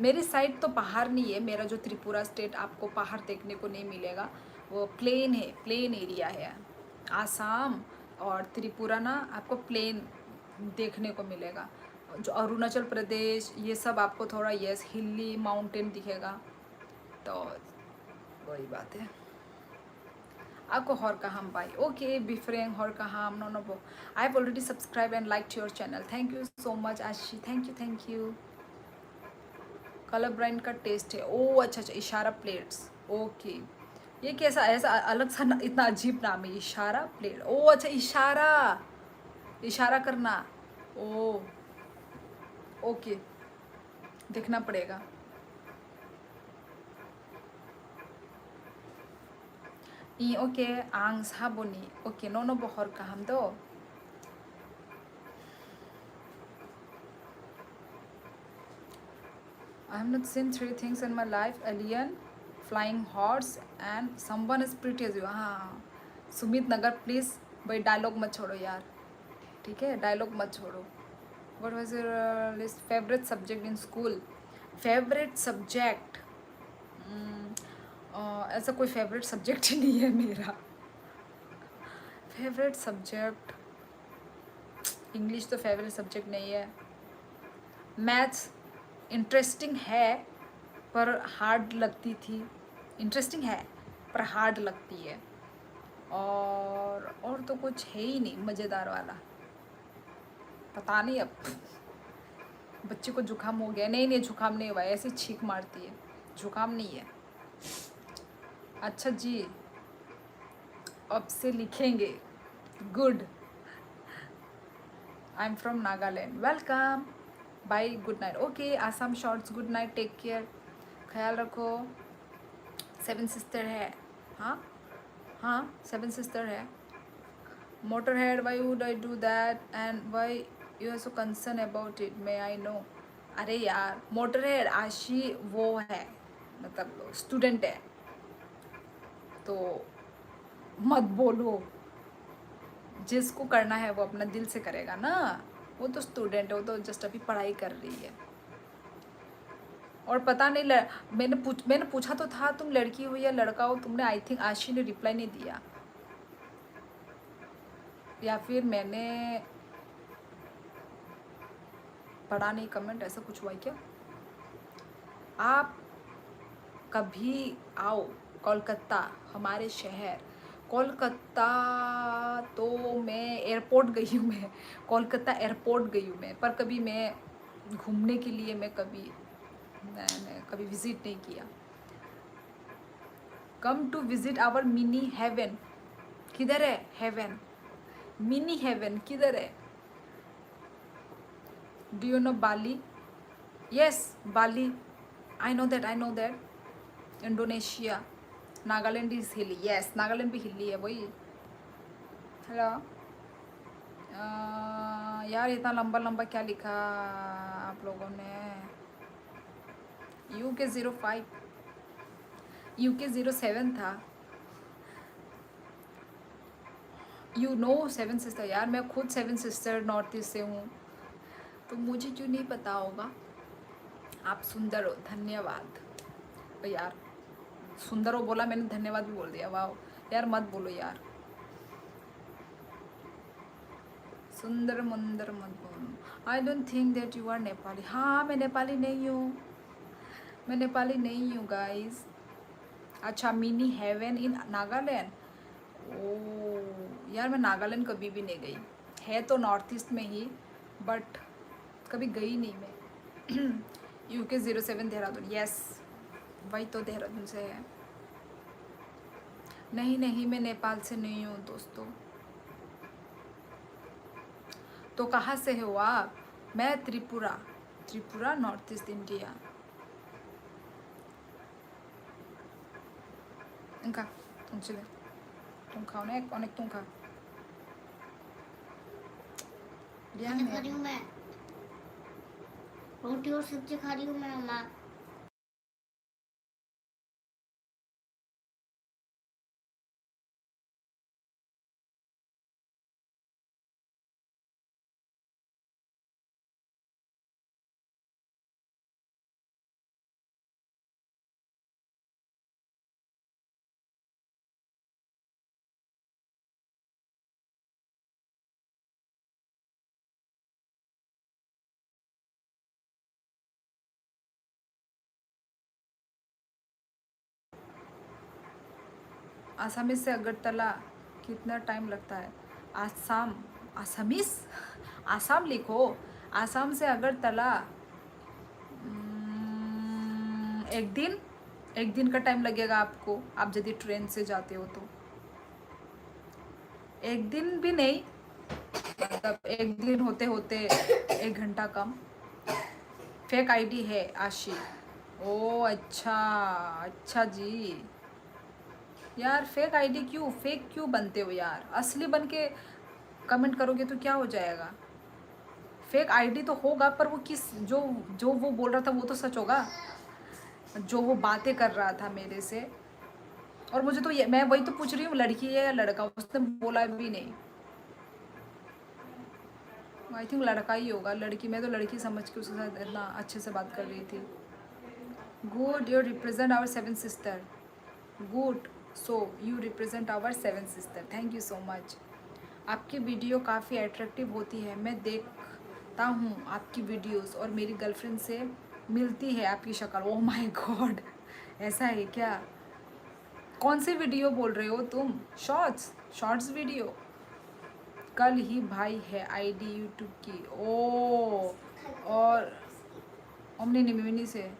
मेरी साइड तो पहाड़ नहीं है। मेरा जो त्रिपुरा स्टेट, आपको पहाड़ देखने को नहीं मिलेगा, वो प्लेन है, प्लेन एरिया है। आसाम और त्रिपुरा ना आपको प्लेन देखने को मिलेगा। जो अरुणाचल प्रदेश ये सब आपको थोड़ा यस हिली माउंटेन दिखेगा। तो वही बात है। आपको हर कहाम भाई ओके बिफरेंग हर कहाम नो नो बो I have already subscribe and like your channel. Thank you so much Ashi, thank you thank you. Colour brand का टेस्ट है। ओ अच्छा अच्छा, इशारा प्लेट्स, ओके। ये कैसा ऐसा अलग सा इतना अजीब नाम है, इशारा प्लेट। ओ अच्छा, इशारा, इशारा करना। ओ ओके, देखना पड़ेगा। ई ओके आंग साबोनी ओके नो नो बहर काम दो। I have not seen three things in my life: alien, flying horse, and someone as pretty as you. हाँ सुमित नगर प्लीज़ भाई डायलॉग मत छोड़ो यार, ठीक है? डायलॉग मत छोड़ो। What was your least favorite subject in school? Favorite subject? ऐसा कोई फेवरेट सब्जेक्ट ही नहीं है मेरा। फेवरेट सब्जेक्ट इंग्लिश तो फेवरेट सब्जेक्ट नहीं है। मैथ्स इंटरेस्टिंग है पर हार्ड लगती थी। इंटरेस्टिंग है पर हार्ड लगती है। और तो कुछ है ही नहीं मज़ेदार वाला। पता नहीं अब बच्चे को जुकाम हो गया। नहीं नहीं जुकाम नहीं हुआ, ऐसी छींक मारती है, जुकाम नहीं है। अच्छा जी, अब से लिखेंगे। Good, I am from Nagaland. Welcome, bye, good night. Okay Assam shorts, good night, take care, ख्याल रखो। 7 सिस्टर है। हाँ हाँ 7 सिस्टर है। Motor head, why would I do that and why you are so concern about it, may I know? अरे यार motor head आशी वो है, मतलब स्टूडेंट है तो मत बोलो। जिसको करना है वो अपना दिल से करेगा ना। वो तो स्टूडेंट है, वो तो जस्ट अभी पढ़ाई कर रही है। और पता नहीं मैंने पूछा तो था तुम लड़की हो या लड़का हो। तुमने आई थिंक आशी ने रिप्लाई नहीं दिया, या फिर मैंने पढ़ा नहीं कमेंट, ऐसा कुछ हुआ है क्या? आप कभी आओ कोलकाता, हमारे शहर। कोलकाता तो मैं एयरपोर्ट गई हूँ, मैं कोलकाता एयरपोर्ट गई हूँ मैं, पर कभी मैं घूमने के लिए मैंने कभी विज़िट नहीं किया। Come to visit our mini heaven. किधर है हेवन? मिनी हेवन किधर है? Do you know Bali? Yes Bali, I know that. Indonesia, Nagaland is hilly. Yes Nagaland भी हिली है वही। हेलो यार इतना लंबा लंबा क्या लिखा आप लोगों ने? UK 05, UK 07 था। You know 7 sister. यार मैं खुद 7 सिस्टर नॉर्थ ईस्ट से हूँ, तो मुझे क्यों नहीं पता होगा? आप सुंदर हो, धन्यवाद। यार सुंदर हो बोला मैंने, धन्यवाद भी बोल दिया। वाह यार मत बोलो यार, सुंदर मुंदर मत बोलो। I don't think that you are Nepali. हाँ मैं नेपाली नहीं हूँ, मैं नेपाली नहीं हूँ गाइस। अच्छा मिनी हेवन इन नागालैंड। ओ यार मैं नागालैंड कभी भी नहीं गई। है तो नॉर्थ ईस्ट में ही, बट कभी गई नहीं मैं। UK 07 देहरादून। यस वही तो देहरादून से है। नहीं मैं नेपाल से नहीं हूँ दोस्तों। तो कहाँ से हो आप? मैं त्रिपुरा नॉर्थ ईस्ट इंडिया। इनका तुम खाओ ना, अनेक तुम खा। खाना खा रही हूँ मैं, रोटी और सब्जी खा रही हूँ मैं। आसामीज से अगरतला कितना टाइम लगता है? आसाम, आसामीज, आसाम लिखो। आसाम से अगरतला एक दिन का टाइम लगेगा आपको, आप यदि ट्रेन से जाते हो तो। एक दिन भी नहीं, मतलब एक दिन होते होते 1 घंटा कम। फेक आईडी है आशी। ओ अच्छा, अच्छा जी। यार फेक आईडी क्यों, फेक क्यों बनते हो यार? असली बन के कमेंट करोगे तो क्या हो जाएगा? फेक आईडी तो होगा, पर वो किस, जो जो वो बोल रहा था वो तो सच होगा, जो वो बातें कर रहा था मेरे से। और मुझे तो मैं वही तो पूछ रही हूँ, लड़की है या लड़का? उसने बोला भी नहीं। आई थिंक लड़का ही होगा, लड़की, मैं तो लड़की समझ के उसके साथ इतना अच्छे से बात कर रही थी। Good, you represent our 7 sister. Good, so you represent our 7 sister, thank you so much. आपकी वीडियो काफ़ी अट्रैक्टिव होती है, मैं देखता हूँ आपकी वीडियोस और मेरी गर्लफ्रेंड से मिलती है आपकी शक्ल। ओह माय गॉड, ऐसा है क्या? कौन सी वीडियो बोल रहे हो तुम? Shorts video? कल ही भाई है आईडी यूट्यूब की। ओ, और ओमनी निमिनी से,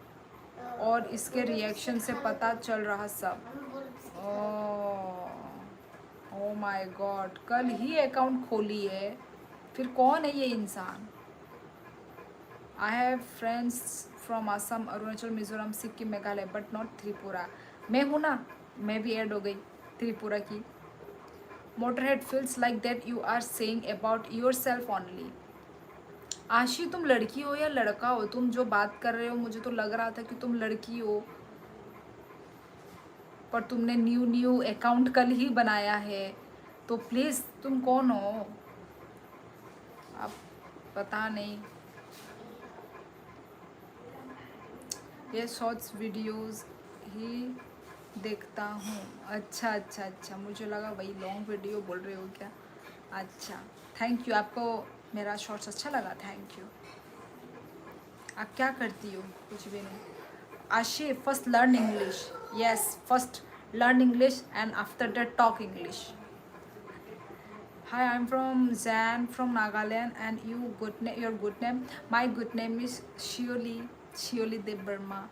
और इसके रिएक्शन से पता चल रहा सब। ओ माय गॉड, कल ही अकाउंट खोली है? फिर कौन है ये इंसान? I have friends from Assam, Arunachal, Mizoram, Sikkim, Meghalaya, but not Tripura. मैं हूँ ना, मैं भी ऐड हो गई त्रिपुरा की। Motorhead feels like that you are saying about yourself only. Ashi, तुम लड़की हो या लड़का हो? तुम जो बात कर रहे हो मुझे तो लग रहा था कि तुम लड़की हो, पर तुमने न्यू अकाउंट कल ही बनाया है, तो प्लीज़ तुम कौन हो? अब पता नहीं। ये शॉर्ट्स वीडियोस ही देखता हूँ। अच्छा अच्छा अच्छा, मुझे लगा वही लॉन्ग वीडियो बोल रहे हो क्या? अच्छा, थैंक यू, आपको मेरा शॉर्ट्स अच्छा लगा, थैंक यू। आप क्या करती हो? कुछ भी नहीं। आशी, first learn English. Yes, first learn English and after that talk English. Hi, I'm from Zan from Nagaland, and your good name? My good name is Shioli De Burma.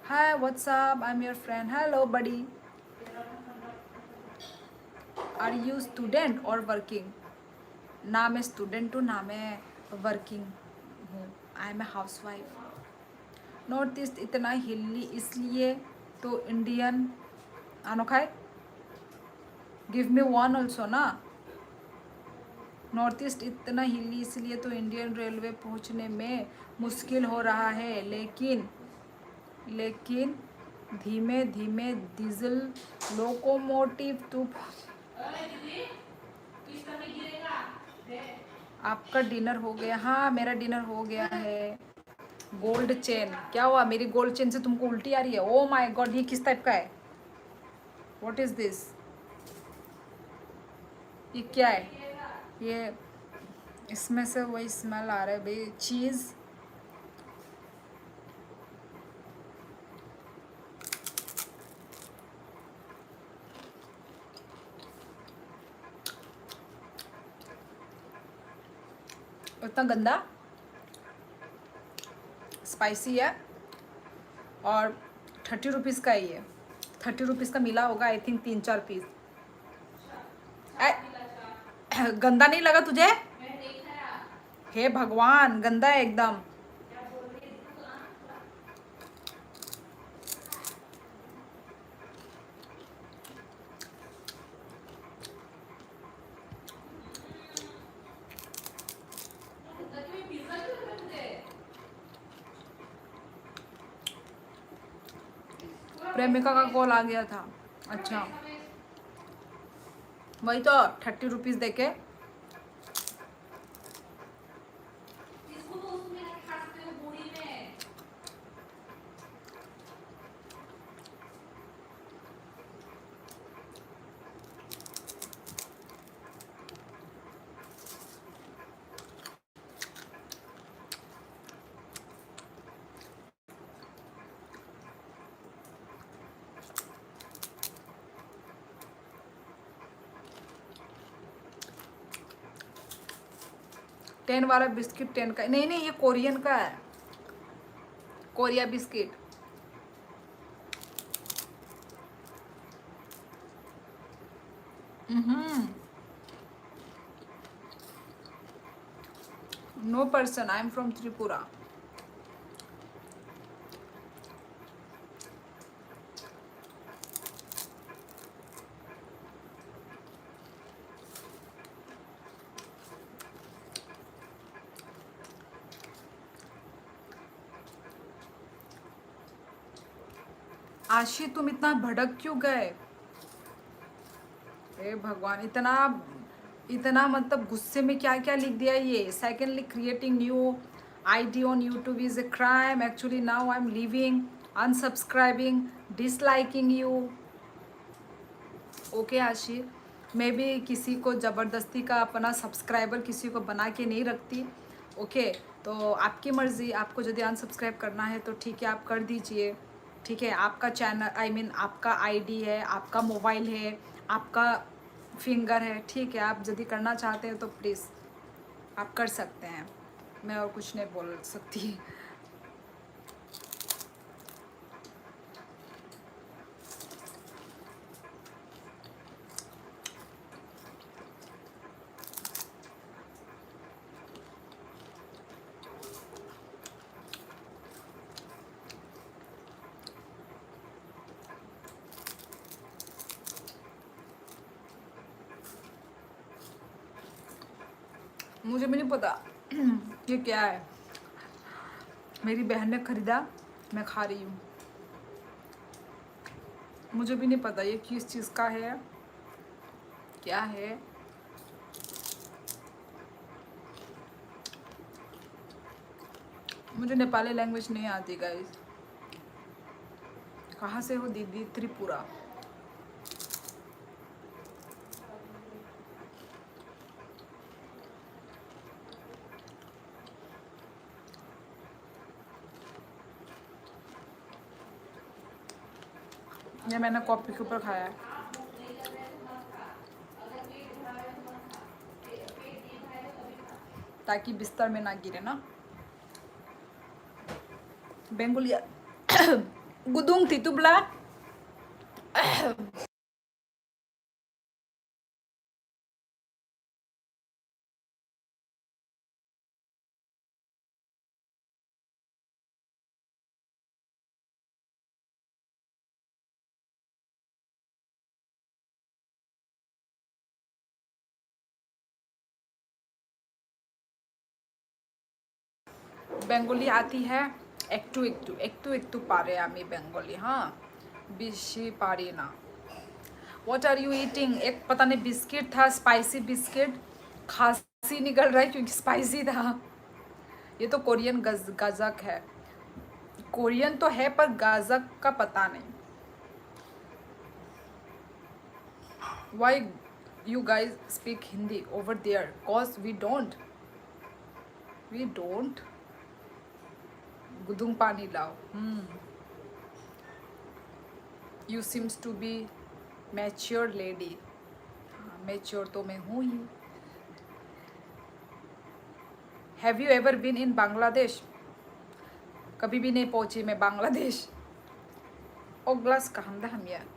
Hi, what's up? I'm your friend. Hello, buddy. Are you student or working? ना मैं student हूँ, ना मैं working हूँ। I am a housewife. North east इतना hilly इसलिए तो Indian अनोखा है। गिव मी वन ऑल्सो ना। नॉर्थ ईस्ट इतना हिली इसलिए तो इंडियन रेलवे पहुंचने में मुश्किल हो रहा है, लेकिन धीमे धीमे डीजल लोकोमोटिव तो। आपका डिनर हो गया? हाँ, मेरा डिनर हो गया है। Gold chain? क्या हुआ, मेरी गोल्ड चेन से तुमको उल्टी आ रही है? ओ माय गॉड, ये किस टाइप का है? What is this? ये क्या है? ये इसमें से वही स्मेल आ रहा है भाई, चीज़। इतना गंदा स्पाइसी है, और 30 रुपीज़ का ही है। 30 रुपीज़ का मिला होगा आई थिंक 3-4 पीस। गंदा नहीं लगा तुझे? हे भगवान, गंदा है एकदम। प्रेमिका का कॉल आ गया था। अच्छा, वही तो 30 रुपीज़ देके। 10 वाला बिस्किट 10 का नहीं नहीं, ये कोरियन का है, Korea biscuit. No person, I am from Tripura. Ashi तुम इतना भड़क क्यों गए? हे भगवान, इतना इतना मतलब गुस्से में क्या क्या लिख दिया ये। Secondly, creating new ID on YouTube is a crime. Actually now I am leaving, अनसब्सक्राइबिंग, disliking you. Okay आशी, मैं भी किसी को ज़बरदस्ती का अपना सब्सक्राइबर किसी को बना के नहीं रखती। ओके, तो आपकी मर्ज़ी, आपको यदि अनसब्सक्राइब करना है तो ठीक है, आप कर दीजिए। ठीक है, आपका चैनल, आई मीन आपका आईडी है, आपका मोबाइल है, आपका फिंगर है। ठीक है, आप यदि करना चाहते हैं तो प्लीज़ आप कर सकते हैं, मैं और कुछ नहीं बोल सकती। मुझे भी नहीं पता ये क्या है, मेरी बहन ने खरीदा, मैं खा रही हूँ। मुझे भी नहीं पता ये किस चीज़ का है, क्या है। मुझे नेपाली लैंग्वेज नहीं आती गाइस। कहाँ से हो दीदी? त्रिपुरा। ये मैंने कॉपी के ऊपर खाया है। ताकि बिस्तर में ना गिरे ना। बेंगोलिया गुदुंग तितुबला। बेंगोली आती है, একটু একটু একটু একটু পারে আমি बेंगोली। हाँ, बेशी पारी ना। What are you eating? एक पता नहीं बिस्किट था, स्पाइसी बिस्किट। खांसी निकल रहा है क्योंकि स्पाइसी था। ये तो कोरियन गजक है। कोरियन तो है पर गाजक का पता नहीं। Why you guys speak Hindi over there? Cause we don't. We don't. गुदुंग पानी लाओ। You seems to be mature lady. हाँ, mature तो मैं हूँ ही। Have you ever been in Bangladesh? कभी भी नहीं पहुंची मैं बांग्लादेश। ओ ग्लास कहाँ दा हम यार।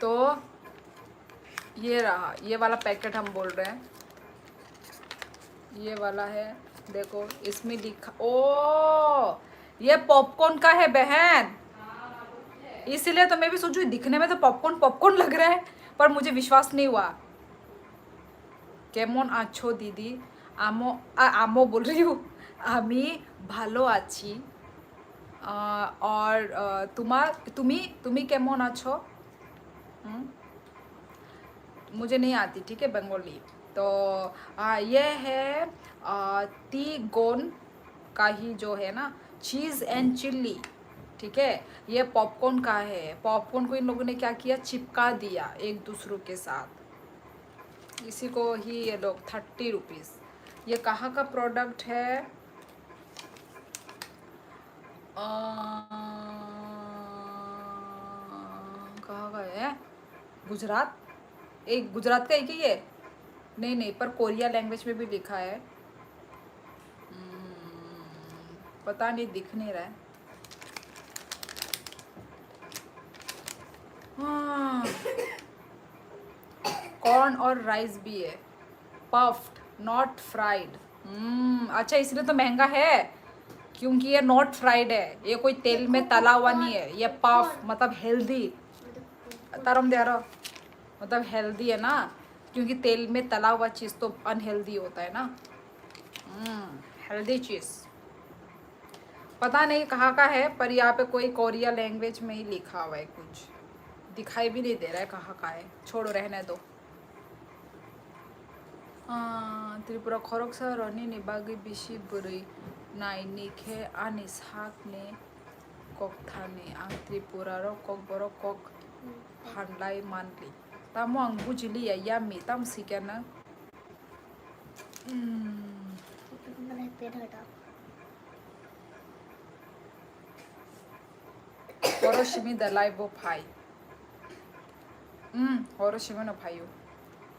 तो ये रहा, ये वाला पैकेट हम बोल रहे हैं, ये वाला है। देखो इसमें लिखा, ओ ये पॉपकॉर्न का है बहन, इसलिए तो मैं भी सोचू दिखने में तो पॉपकॉर्न पॉपकॉर्न लग रहा है, पर मुझे विश्वास नहीं हुआ। केमन आछो दीदी? आमो आमो बोल रही हूँ, आमी भालो आची। और तुम्हें तुम्हें केमन आछो? हम्म, मुझे नहीं आती, ठीक है, बंगाली। तो ये है ती गोन का ही जो है ना, चीज़ एंड चिल्ली, ठीक है। ये पॉपकॉर्न का है। पॉपकॉर्न को इन लोगों ने क्या किया, चिपका दिया एक दूसरों के साथ। इसी को ही ये लोग 30 रुपीज़। ये कहाँ का प्रोडक्ट है? कहाँ का है? गुजरात? एक गुजरात का है कि ये? नहीं नहीं, पर कोरिया लैंग्वेज में भी लिखा है। पता नहीं, दिख नहीं रहा है। हाँ, कॉर्न और राइस भी है। Puffed not fried. अच्छा, इसलिए तो महंगा है, क्योंकि ये नॉट फ्राइड है। ये कोई तेल में तला हुआ नहीं है। ये पफ मतलब हेल्दी, तरम दे रहा, मतलब हेल्दी है ना, क्योंकि तेल में तला हुआ चीज़ तो अनहेल्दी होता है ना। हेल्दी चीज़। पता नहीं कहाँ का है, पर यहाँ पे कोई कोरिया लैंग्वेज में ही लिखा हुआ है। कुछ दिखाई भी नहीं दे रहा है कहाँ का है। छोड़ो, रहने दो। त्रिपुरा खरगसा रनी बागै बिसि बोरै नायनिखे आंनि साकनि ककथानि आं त्रिपुरार ककबर कक फानलाय मानलि तामो आं बुजिलिया यामी ताम सिकेना हरशिमी दलाइबो फाइ हरशिमी न फाइयो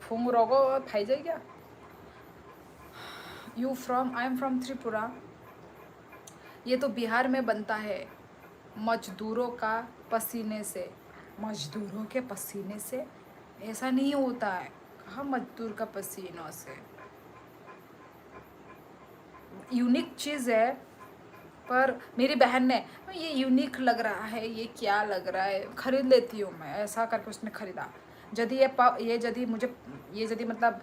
फुंग रगो फाइ जाए क्या? You from? I am from Tripura. ये तो बिहार में बनता है। मजदूरों का पसीने से। मजदूरों के पसीने से? ऐसा नहीं होता है। कहाँ मजदूर का पसीनों से? यूनिक चीज़ है, पर मेरी बहन ने ये यूनिक लग रहा है, ये क्या लग रहा है, खरीद लेती हूँ मैं, ऐसा करके उसने खरीदा। यदि ये यदि मुझे ये यदि मतलब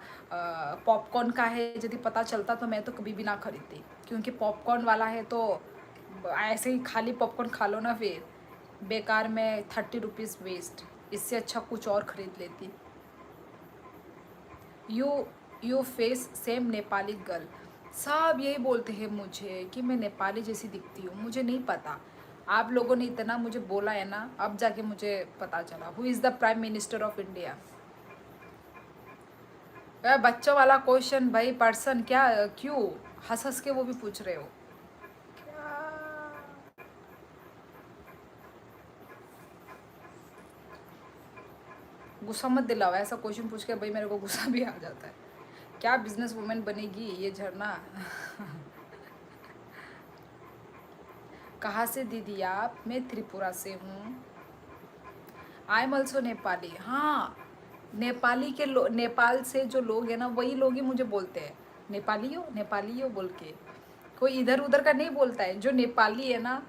पॉपकॉर्न का है, यदि पता चलता तो मैं तो कभी भी ना खरीदती, क्योंकि पॉपकॉर्न वाला है तो ऐसे ही खाली पॉपकॉर्न खा लो ना, फिर बेकार में 30 रुपीज़ वेस्ट। इससे अच्छा कुछ और खरीद लेती। You you face same Nepali girl. सब यही बोलते हैं मुझे कि मैं नेपाली जैसी दिखती हूँ। मुझे नहीं पता, आप लोगों ने इतना मुझे बोला है ना, अब जाके मुझे पता चला who is the prime minister of India. बच्चों वाला क्वेश्चन भाई, पर्सन क्या, क्यों हंस हंस के वो भी पूछ रहे हो क्या? गुस्सा मत दिलाओ, ऐसा क्वेश्चन पूछ के भाई मेरे को गुस्सा भी आ जाता है। क्या बिजनेस वुमेन बनेगी ये झरना? कहाँ से दीदी आप? मैं त्रिपुरा से हूँ। I am also Nepali. हाँ, नेपाली के नेपाल से जो लोग हैं ना, वही लोग ही मुझे बोलते हैं नेपाली हो बोल के। कोई इधर उधर का नहीं बोलता है। जो नेपाली है ना,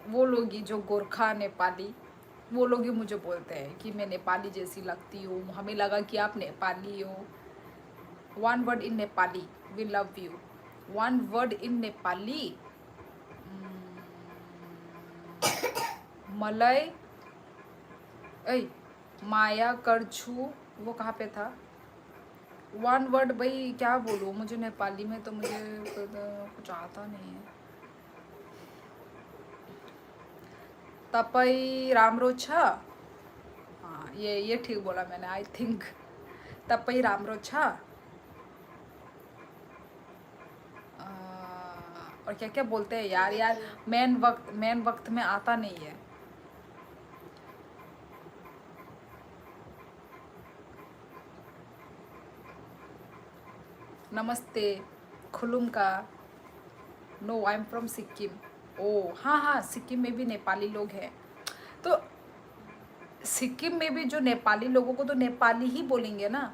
वो लोग ही, जो गोरखा नेपाली, वो लोग ही मुझे बोलते हैं कि मैं नेपाली जैसी लगती हूँ। हमें लगा कि आप नेपाली हो। One word in Nepali, we love you. One word in Nepali, मलय ऐ माया करछू, वो कहाँ पे था? वन वर्ड भाई क्या बोलूँ, मुझे नेपाली में तो मुझे कुछ आता नहीं है। तपई रामरो छ। हाँ, ये ठीक बोला मैंने, आई थिंक। तपई रामरो छ। और क्या क्या बोलते हैं यार, मेन वक्त में आता नहीं है। नमस्ते, खुलुम का। No, I am from Sikkim. ओ हाँ हाँ, सिक्किम में भी नेपाली लोग हैं। तो सिक्किम में भी जो नेपाली लोगों को तो नेपाली ही बोलेंगे ना।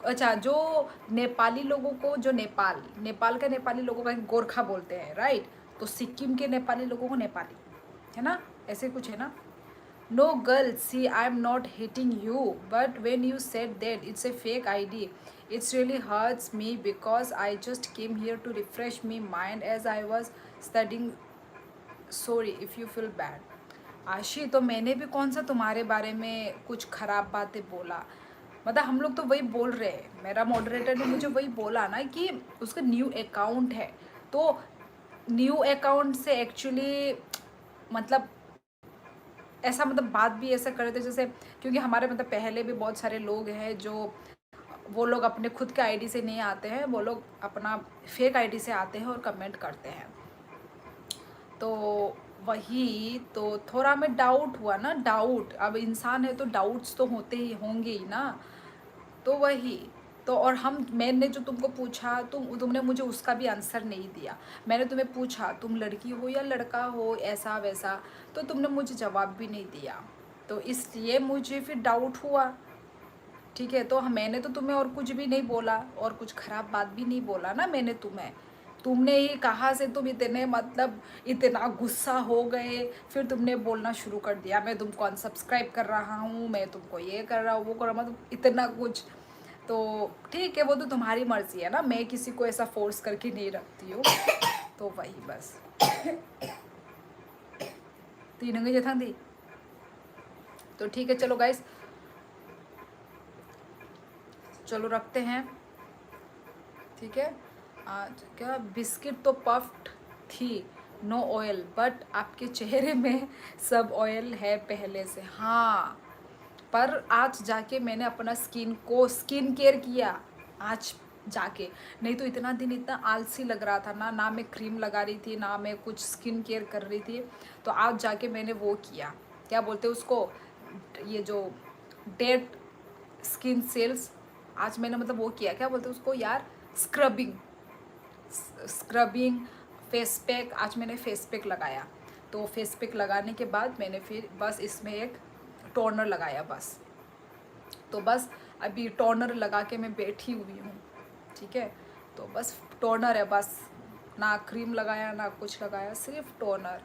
अच्छा, जो नेपाली लोगों को, जो नेपाल के नेपाली लोगों का गोरखा बोलते हैं, राइट? तो सिक्किम के नेपाली लोगों को नेपाली, है ना, ऐसे कुछ है ना। No girl, see, I'm not hating you, but when you said that it's a fake ID, it's really hurts me because I just came here to refresh my mind as I was studying. Sorry if you feel bad. आशी, तो मैंने भी कौन सा तुम्हारे बारे में कुछ खराब बातें बोला? मतलब हम लोग तो वही बोल रहे हैं, मेरा मॉडरेटर ने मुझे वही बोला ना कि उसका न्यू अकाउंट है, तो न्यू अकाउंट से एक्चुअली मतलब ऐसा मतलब बात भी ऐसा कर रहे थे जैसे, क्योंकि हमारे मतलब पहले भी बहुत सारे लोग हैं जो वो लोग अपने खुद के आईडी से नहीं आते हैं, वो लोग अपना फेक आईडी से आते हैं और कमेंट करते हैं। तो वही तो थोड़ा हमें डाउट हुआ ना, डाउट, अब इंसान है तो डाउट्स तो होते ही होंगे ही ना। तो वही तो, और मैंने जो तुमको पूछा तुमने मुझे उसका भी आंसर नहीं दिया। मैंने तुम्हें पूछा तुम लड़की हो या लड़का हो, ऐसा वैसा, तो तुमने मुझे जवाब भी नहीं दिया, तो इसलिए मुझे फिर डाउट हुआ। ठीक है, तो मैंने तो तुम्हें और कुछ भी नहीं बोला और कुछ ख़राब बात भी नहीं बोला ना मैंने तुम्हें। तुमने ही कहाँ से तुम इतने मतलब इतना गुस्सा हो गए, फिर तुमने बोलना शुरू कर दिया मैं तुमको अनसब्सक्राइब कर रहा हूँ, मैं तुमको ये कर रहा हूँ वो कर रहा हूँ, मतलब इतना कुछ। तो ठीक है, वो तो तुम्हारी मर्ज़ी है ना, मैं किसी को ऐसा फोर्स करके नहीं रखती हूँ। तो वही बस तीन गई जथा दी। तो ठीक है, चलो गाइस, चलो रखते हैं। ठीक है, आज क्या बिस्किट तो पफ्ड थी, नो ऑयल, बट आपके चेहरे में सब ऑयल है पहले से। हाँ, पर आज जाके मैंने अपना स्किन केयर किया आज जाके, नहीं तो इतना दिन इतना आलसी लग रहा था ना, ना मैं क्रीम लगा रही थी ना मैं कुछ स्किन केयर कर रही थी। तो आज जाके मैंने वो किया, क्या बोलते हैं उसको, ये जो डेड स्किन सेल्स, आज मैंने मतलब वो किया, क्या बोलते हैं उसको यार, स्क्रबिंग। स्क्रबिंग, फेस पैक, आज मैंने फेस पैक लगाया। तो फेस पैक लगाने के बाद मैंने फिर बस इसमें एक टोनर लगाया बस। तो बस अभी टोनर लगा के मैं बैठी हुई हूँ। ठीक है, तो बस टोनर है बस, ना क्रीम लगाया ना कुछ लगाया, सिर्फ टोनर।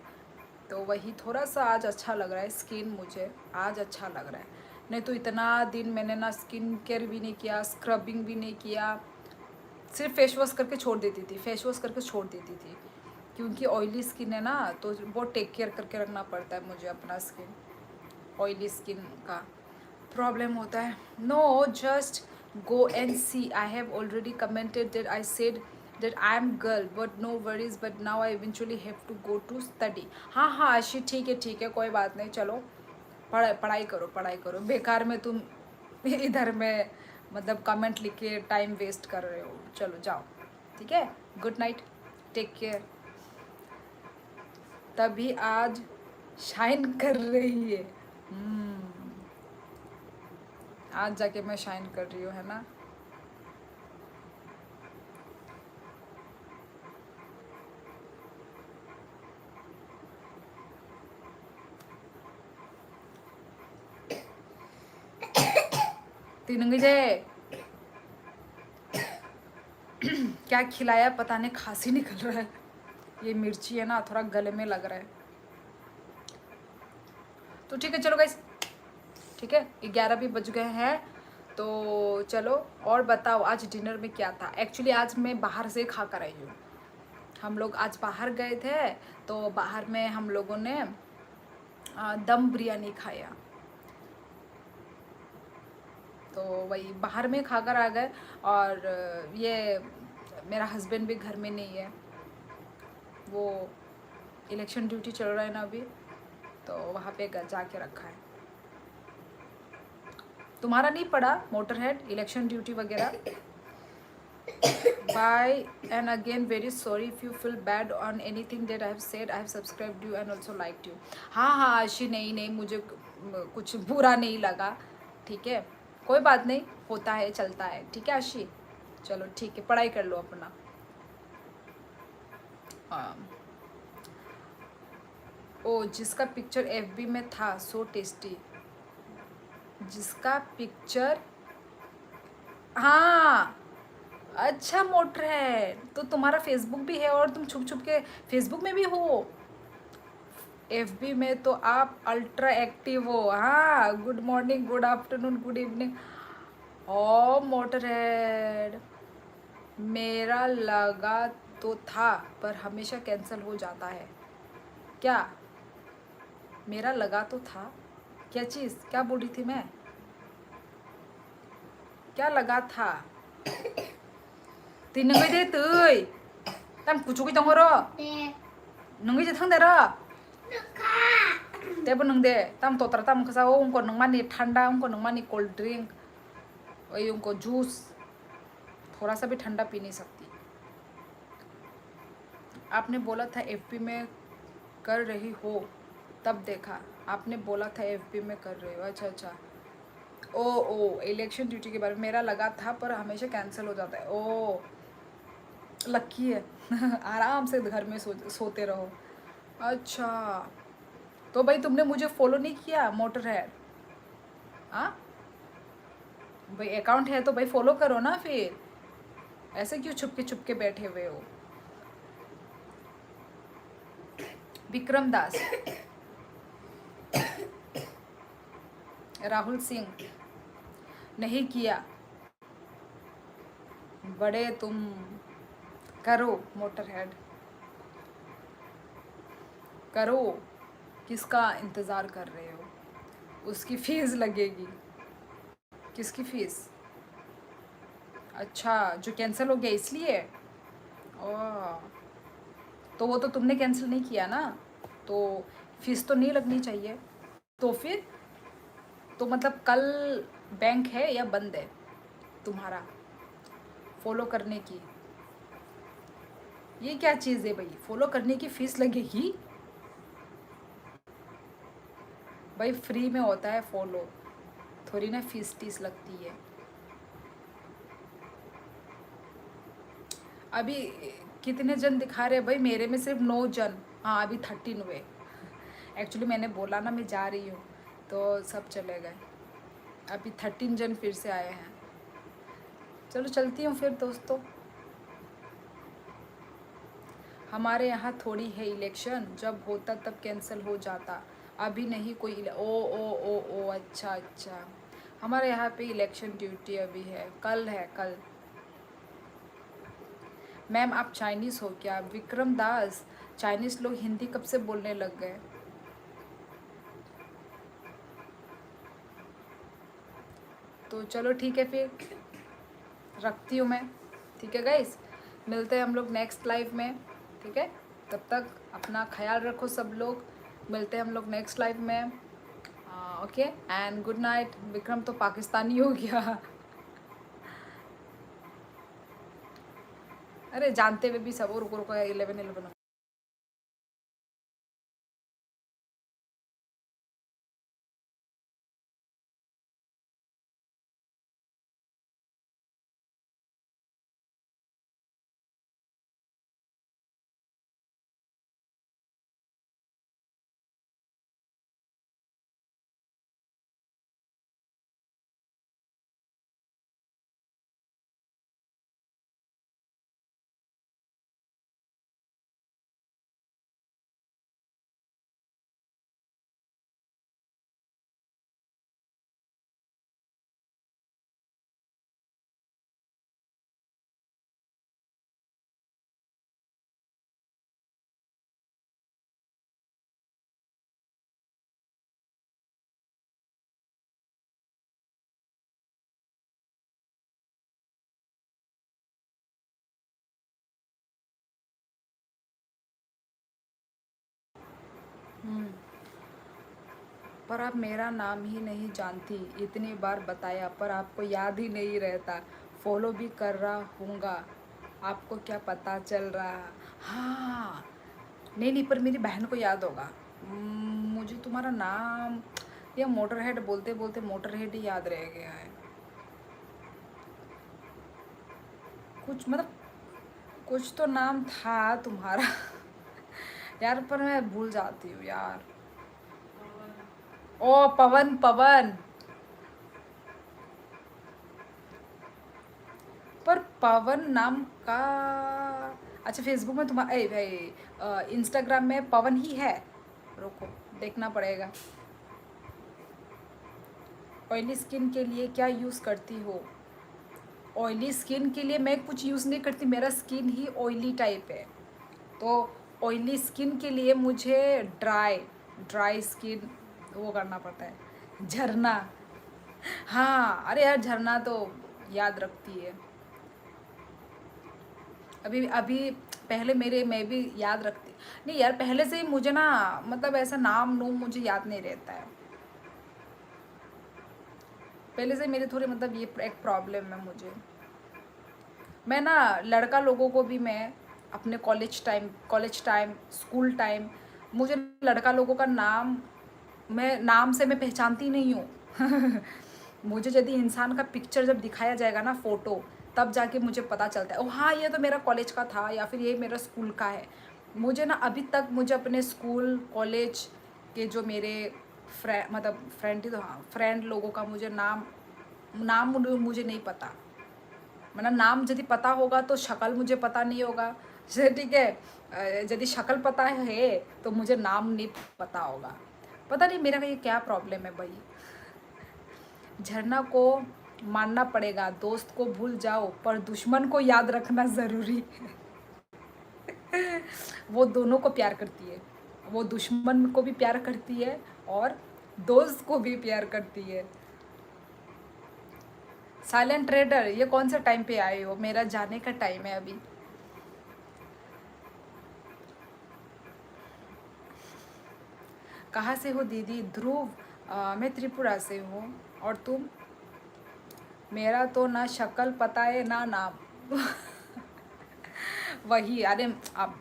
तो वही थोड़ा सा आज अच्छा लग रहा है, स्किन मुझे आज अच्छा लग रहा है। नहीं तो इतना दिन मैंने ना स्किन केयर भी नहीं किया, स्क्रबिंग भी नहीं किया, सिर्फ फेस वॉश करके छोड़ देती थी, फेस वॉश करके छोड़ देती थी, क्योंकि ऑयली स्किन है ना, तो बहुत टेक केयर करके रखना पड़ता है मुझे अपना स्किन। ऑयली स्किन का प्रॉब्लम होता है। No, just go and see, I have already commented that, I said that I am girl but no worries, but now I eventually have to go to study. हाँ हाँ आशी, ठीक है, कोई बात नहीं, चलो पढ़ाई करो, पढ़ाई करो, बेकार में तुम इधर में मतलब कमेंट लिख के टाइम वेस्ट कर रहे हो। चलो जाओ, ठीक है, गुड नाइट, टेक केयर। तभी आज शाइन कर रही है। आज जाके मैं शाइन कर रही हूँ, है ना। तीन जे क्या खिलाया पता नहीं, खांसी निकल रहा है, ये मिर्ची है ना थोड़ा गले में लग रहा है। तो ठीक है, चलो गाइस, ठीक है, 11 भी बज गए हैं, तो चलो और बताओ आज डिनर में क्या था। एक्चुअली आज मैं बाहर से खा कर आई हूँ, हम लोग आज बाहर गए थे, तो बाहर में हम लोगों ने दम बिरयानी खाया, तो वही बाहर में खा कर आ गए। और ये मेरा हस्बैंड भी घर में नहीं है, वो इलेक्शन ड्यूटी चल रहा है ना अभी, तो वहाँ पे जाके रखा है। तुम्हारा नहीं पड़ा मोटर हेड इलेक्शन ड्यूटी वगैरह? Bye and again very sorry if you feel bad on anything that I have said, I have subscribed you and also liked you. हाँ हाँ आशी, नहीं मुझे कुछ बुरा नहीं लगा, ठीक है, कोई बात नहीं, होता है चलता है, ठीक है आशी। चलो ठीक है, पढ़ाई कर लो अपना। हाँ, ओ जिसका पिक्चर एफबी में था, सो टेस्टी, जिसका पिक्चर, हाँ अच्छा मोटर है, तो तुम्हारा फेसबुक भी है और तुम छुप छुप के फेसबुक में भी हो, एफबी में तो आप अल्ट्रा एक्टिव हो। हाँ, good morning, good afternoon, good evening. ओ मोटर हेड, मेरा लगा तो था पर हमेशा कैंसिल हो जाता है क्या? मेरा लगा तो था। क्या चीज़, क्या बोल रही थी मैं, क्या लगा था? thì nâng cái tươi tam của chú cái tông horo nâng cái thằng đóแต่บนนึงเดtam to tara tam khasa उनको नंग मानी ठंडा उनको नंग मानी कोल्ड ड्रिंक वही उनको जूस थोड़ा सा भी ठंडा पी नहीं सकती। आपने बोला था एफपी में कर रही हो, तब देखा आपने बोला था एफपी में कर रही हो। अच्छा अच्छा, ओ इलेक्शन ड्यूटी के बारे में मेरा लगा था पर हमेशा कैंसिल हो जाता है। ओ लकी है आराम से घर में सोते रहो। अच्छा तो भाई तुमने मुझे फॉलो नहीं किया मोटर है? हाँ भाई अकाउंट है तो भाई फॉलो करो ना, फिर ऐसे क्यों छुप के बैठे हुए हो? विक्रम दास, राहुल सिंह, नहीं किया बड़े तुम, करो मोटर हेड करो। किसका इंतज़ार कर रहे हो? उसकी फीस लगेगी। किसकी फीस? अच्छा जो कैंसिल हो गया इसलिए। ओह तो वो तो तुमने कैंसिल नहीं किया ना, तो फीस तो नहीं लगनी चाहिए। तो फिर तो मतलब कल बैंक है या बंद है तुम्हारा फॉलो करने की? ये क्या चीज़ है भाई, फॉलो करने की फीस लगेगी? भाई फ्री में होता है फॉलो, थोड़ी ना फीस टीस लगती है। अभी कितने जन दिखा रहे हैं भाई? मेरे में सिर्फ 9 जन। हाँ अभी 13 हुए। एक्चुअली मैंने बोला ना मैं जा रही हूँ तो सब चले गए। अभी 13 जन फिर से आए हैं। चलो चलती हूँ फिर दोस्तों। हमारे यहाँ थोड़ी है इलेक्शन, जब होता तब कैंसिल हो जाता, अभी नहीं कोई ओ ओ ओ ओ अच्छा अच्छा, हमारे यहाँ पे इलेक्शन ड्यूटी अभी है कल। मैम आप चाइनीज़ हो क्या? विक्रम दास, चाइनीज़ लोग हिंदी कब से बोलने लग गए? तो चलो ठीक है फिर रखती हूँ मैं। ठीक है गाइस, मिलते हैं हम लोग नेक्स्ट लाइव में। ठीक है, तब तक अपना ख्याल रखो सब लोग। मिलते हैं हम लोग नेक्स्ट लाइव में। Okay and good night. Vikram तो पाकिस्तानी हो गया अरे जानते हुए भी सब। और रुको रुको 11 पर आप मेरा नाम ही नहीं जानती, इतनी बार बताया पर आपको याद ही नहीं रहता। फॉलो भी कर रहा हूँगा, आपको क्या पता चल रहा? हाँ नहीं नहीं, पर मेरी बहन को याद होगा। मुझे तुम्हारा नाम या मोटर हेड बोलते बोलते मोटर हेड ही याद रह गया है। कुछ मतलब कुछ तो नाम था तुम्हारा यार पर मैं भूल जाती हूँ यार। ओ पवन, पवन। पर पवन नाम का, अच्छा फेसबुक में तुम्हारा इंस्टाग्राम में पवन ही है? रुको देखना पड़ेगा। ऑयली स्किन के लिए क्या यूज़ करती हो? ऑयली स्किन के लिए मैं कुछ यूज़ नहीं करती, मेरा स्किन ही ऑयली टाइप है। तो ऑयली स्किन के लिए मुझे ड्राई ड्राई स्किन वो करना पड़ता है। झरना, हाँ अरे यार झरना तो याद रखती है। अभी अभी पहले मेरे मैं भी याद रखती नहीं यार, पहले से ही मुझे ना मतलब ऐसा नाम नूम मुझे याद नहीं रहता है। पहले से मेरे थोड़े मतलब ये एक प्रॉब्लम है मुझे। मैं ना लड़का लोगों को भी मैं अपने कॉलेज टाइम स्कूल टाइम मुझे लड़का लोगों का नाम मैं नाम से मैं पहचानती नहीं हूँ। मुझे यदि इंसान का पिक्चर जब दिखाया जाएगा ना फोटो, तब जाके मुझे पता चलता है ओ हाँ ये तो मेरा कॉलेज का था या फिर ये मेरा स्कूल का है। मुझे ना अभी तक मुझे अपने स्कूल कॉलेज के जो मेरे फ्रेंड ही तो हाँ फ्रेंड लोगों का मुझे नाम नाम मुझे नहीं पता। मतलब नाम यदि पता होगा तो शक्ल मुझे पता नहीं होगा। जैसे ठीक है यदि शक्ल पता है तो मुझे नाम नहीं पता होगा। पता नहीं मेरा ये क्या प्रॉब्लम है भाई। झरना को मानना पड़ेगा, दोस्त को भूल जाओ पर दुश्मन को याद रखना ज़रूरी है। वो दोनों को प्यार करती है, वो दुश्मन को भी प्यार करती है और दोस्त को भी प्यार करती है। साइलेंट ट्रेडर ये कौन सा टाइम पे आए हो, मेरा जाने का टाइम है अभी। कहाँ से हो दीदी? ध्रुव, मैं त्रिपुरा से हूँ। और तुम? मेरा तो ना शक्ल पता है ना नाम। वही अरे अब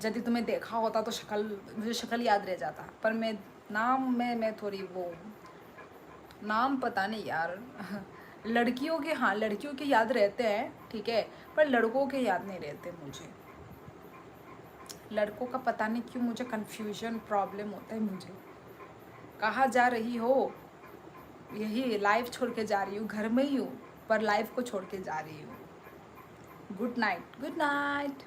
यदि तुम्हें देखा होता तो शक्ल मुझे शक्ल याद रह जाता, पर मैं नाम में मैं थोड़ी वो नाम पता नहीं यार। लड़कियों के हाँ लड़कियों के याद रहते हैं ठीक है, पर लड़कों के याद नहीं रहते मुझे। लड़कों का पता नहीं क्यों मुझे कन्फ्यूजन प्रॉब्लम होता है मुझे। कहाँ जा रही हो? यही लाइफ छोड़ के जा रही हूँ, घर में ही हूँ पर लाइफ को छोड़ के जा रही हूँ। Good night good night.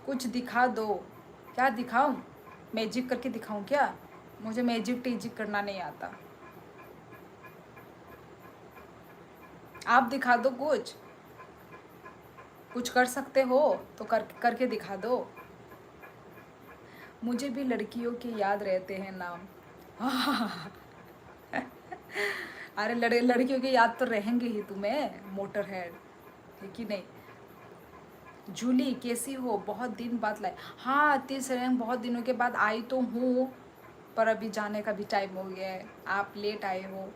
कुछ दिखा दो। क्या दिखाऊं? मैजिक करके दिखाऊं क्या? मुझे मैजिक टीजिक करना नहीं आता। आप दिखा दो कुछ, कुछ कर सकते हो तो करके दिखा दो। मुझे भी लड़कियों के याद रहते हैं नाम। अरे लड़कियों के याद तो रहेंगे ही तुम्हें, मोटर हेड है कि नहीं। जूली कैसी हो? बहुत दिन बाद लाए। हाँ तीस रैंक बहुत दिनों के बाद आई तो हूँ, पर अभी जाने का भी टाइम हो गया है, आप लेट आए हो।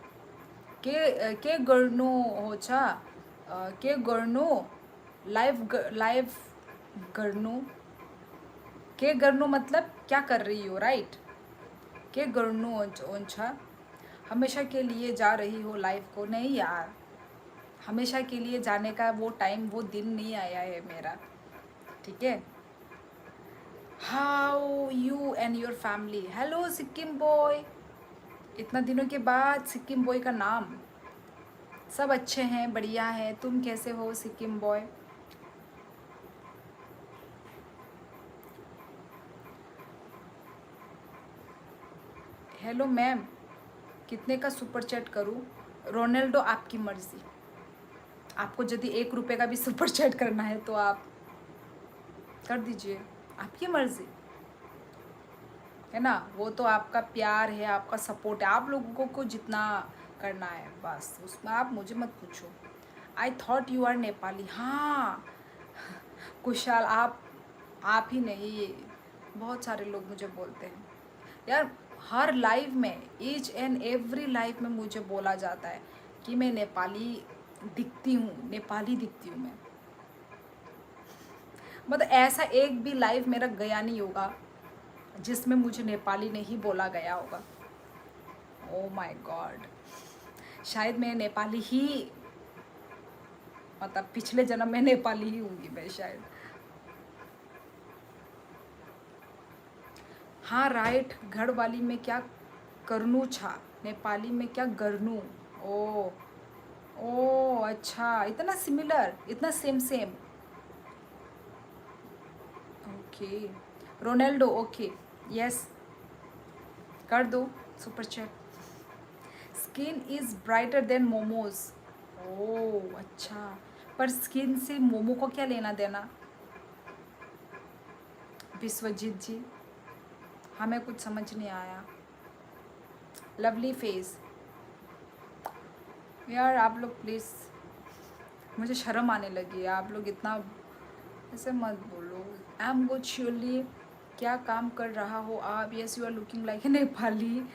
के गर्नु हो छ के गर्नु लाइव गर्नु के गर्नु मतलब क्या कर रही हो राइट। के गर्नु हुन्छ। हमेशा के लिए जा रही हो लाइफ को? नहीं यार, हमेशा के लिए जाने का वो टाइम वो दिन नहीं आया है मेरा, ठीक है। How you and your family? Hello Sikkim boy, इतना दिनों के बाद सिक्किम बॉय का नाम। सब अच्छे हैं बढ़िया है, तुम कैसे हो सिक्किम बॉय? हेलो मैम, कितने का सुपर चैट करूँ? रोनाल्डो आपकी मर्ज़ी, आपको यदि 1 रुपये का भी सुपर चैट करना है तो आप कर दीजिए, आपकी मर्ज़ी है ना। वो तो आपका प्यार है, आपका सपोर्ट है, आप लोगों को जितना करना है बस, उसमें आप मुझे मत पूछो। I thought you are Nepali. हाँ कुशाल, आप ही नहीं, बहुत सारे लोग मुझे बोलते हैं यार। हर लाइव में ईच एंड एवरी लाइव में मुझे बोला जाता है कि मैं नेपाली दिखती हूँ, नेपाली दिखती हूँ मैं। मतलब ऐसा एक भी लाइव मेरा गया नहीं होगा जिसमें मुझे नेपाली नहीं बोला गया होगा। ओ माय गॉड, शायद मैं नेपाली ही, मतलब पिछले जन्म में नेपाली ही होंगी मैं शायद। हाँ राइट, घर वाली में क्या करनू छा, नेपाली में क्या गरनू। ओ ओ अच्छा, इतना सिमिलर, इतना same same. Okay Ronaldo, okay yes कर दो super chat. Skin is brighter than momos. Oh अच्छा, पर स्किन से मोमो को क्या लेना देना? विश्वजीत जी हमें कुछ समझ नहीं आया। Lovely face. यार आप लोग प्लीज़, मुझे शर्म आने लगी है, आप लोग इतना ऐसे मत बोलो। I am good surely. क्या काम कर रहा हो आप? Yes you are looking like a Nepali.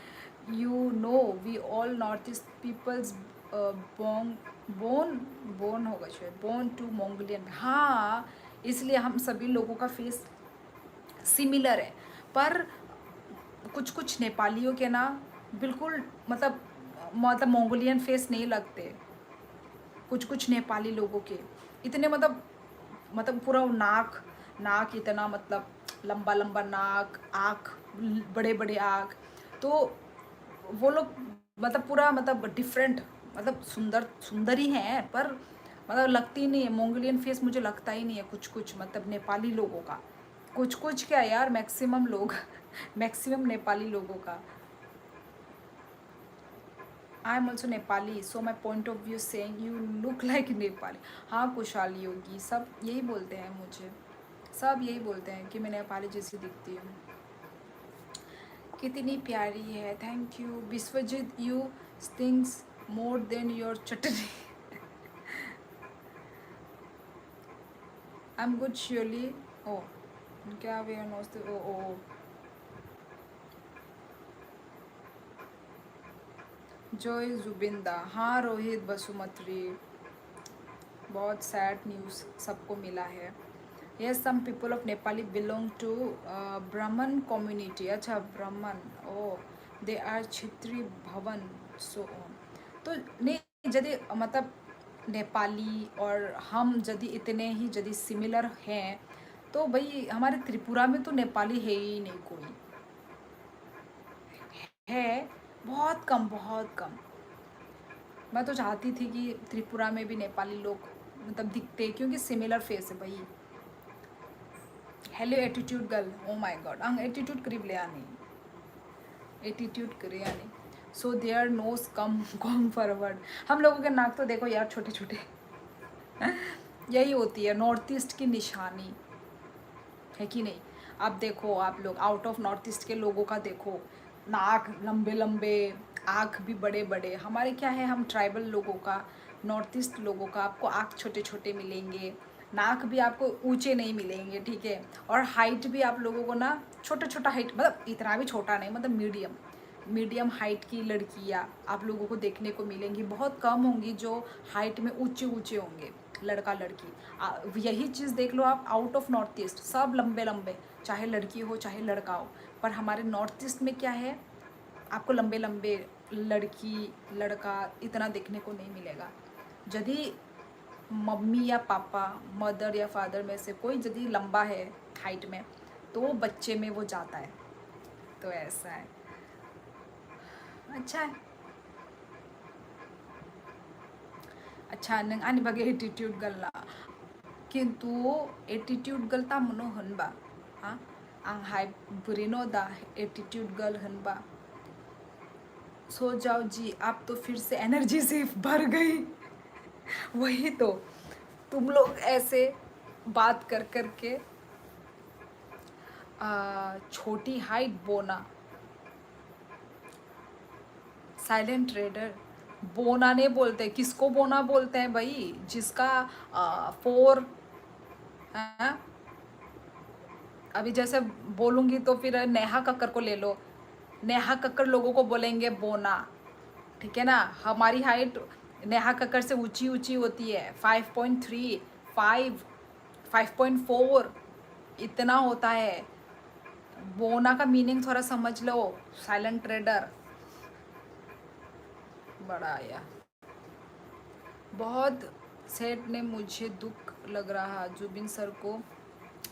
You know we all north east peoples bone bone bone होगा शायद, बोन टू मंगोलियन। हाँ, इसलिए हम सभी लोगों का फेस सिमिलर है। पर कुछ कुछ नेपालियों के ना बिल्कुल मतलब मंगोलियन फेस नहीं लगते। कुछ कुछ नेपाली लोगों के इतने मतलब पूरा वो नाक नाक इतना मतलब लंबा लंबा नाक, आँख बड़े बड़े आँख। तो वो लोग मतलब पूरा मतलब डिफरेंट, मतलब सुंदर सुंदर ही हैं, पर मतलब लगती नहीं है मंगोलियन फेस, मुझे लगता ही नहीं है कुछ कुछ मतलब नेपाली लोगों का। कुछ कुछ क्या यार, मैक्सिमम लोग मैक्सिमम नेपाली लोगों का। I am also Nepali so my point of view saying you look like Nepali. हाँ कुशाल योगी, सब यही बोलते हैं मुझे, सब यही बोलते हैं कि मैं नेपाली जैसी दिखती हूँ। कितनी प्यारी है, thank you Vishwajit. You stings more than your chutney. I am good surely. ओ क्या वे नोस्ते ओ ओ जॉय जुबिंदा। हाँ रोहित बसुमत्री, बहुत सैड न्यूज़ सबको मिला है। Yes some people of Nepali belong to Brahmin community. अच्छा ब्राह्मण, ओ दे आर क्षेत्रीय भवन सो ऑन। तो नहीं, यदि मतलब नेपाली और हम यदि इतने ही यदि सिमिलर हैं, तो भाई हमारे त्रिपुरा में तो नेपाली है ही नहीं कोई, है बहुत कम बहुत कम। मैं तो चाहती थी कि त्रिपुरा में भी नेपाली लोग मतलब दिखते, क्योंकि सिमिलर फेस है भाई। Hello attitude girl, oh my God अंग एटीट्यूड करीब ले आनी, एटीट्यूड करे आनी। So their nose come come forward. हम लोगों के नाक तो देखो यार छोटे छोटे। यही होती है नॉर्थ ईस्ट की निशानी, है कि नहीं? आप देखो, आप लोग आउट ऑफ नॉर्थ ईस्ट के लोगों का देखो, नाक लंबे लंबे, आँख भी बड़े बड़े। हमारे क्या है, हम ट्राइबल लोगों का, नॉर्थ ईस्ट लोगों का आपको आँख छोटे छोटे मिलेंगे, नाक भी आपको ऊंचे नहीं मिलेंगे, ठीक है? और हाइट भी आप लोगों को ना छोटा छोटा हाइट, मतलब इतना भी छोटा नहीं, मतलब मीडियम मीडियम हाइट की लड़कियाँ आप लोगों को देखने को मिलेंगी। बहुत कम होंगी जो हाइट में ऊंचे ऊंचे होंगे, लड़का लड़की। यही चीज़ देख लो आप, आउट ऑफ नॉर्थ ईस्ट सब लंबे लंबे, चाहे लड़की हो चाहे लड़का हो। पर हमारे नॉर्थ ईस्ट में क्या है, आपको लंबे लंबे लड़की लड़का इतना देखने को नहीं मिलेगा। यदि मम्मी या पापा, मदर या फादर में से कोई यदि लंबा है हाइट में, तो बच्चे में वो जाता है। तो ऐसा है, अच्छा है। अच्छा नंग आनी बागे एटीट्यूड गल्ला, किंतु एटीट्यूड गल ता मनो होनबा, हाँ आं हाय बुरिनो दा एटीट्यूड गर्ल होनबा। सो जाओ जी, आप तो फिर से एनर्जी से भर गई। वही तो, तुम लोग ऐसे बात कर कर के छोटी हाइट बोना, साइलेंट ट्रेडर। बोना नहीं बोलते, किसको बोना बोलते हैं भाई? जिसका फोर है। अभी जैसे बोलूँगी तो फिर नेहा कक्कर को ले लो, नेहा कक्कर लोगों को बोलेंगे बोना, ठीक है ना? हमारी हाइट नेहा कक्कर से ऊंची ऊंची होती है, 5.3, 5, 5.4 इतना होता है। बोना का मीनिंग थोड़ा समझ लो, साइलेंट ट्रेडर। बड़ा आया बहुत। सेठ ने मुझे दुख लग रहा, जुबिन सर को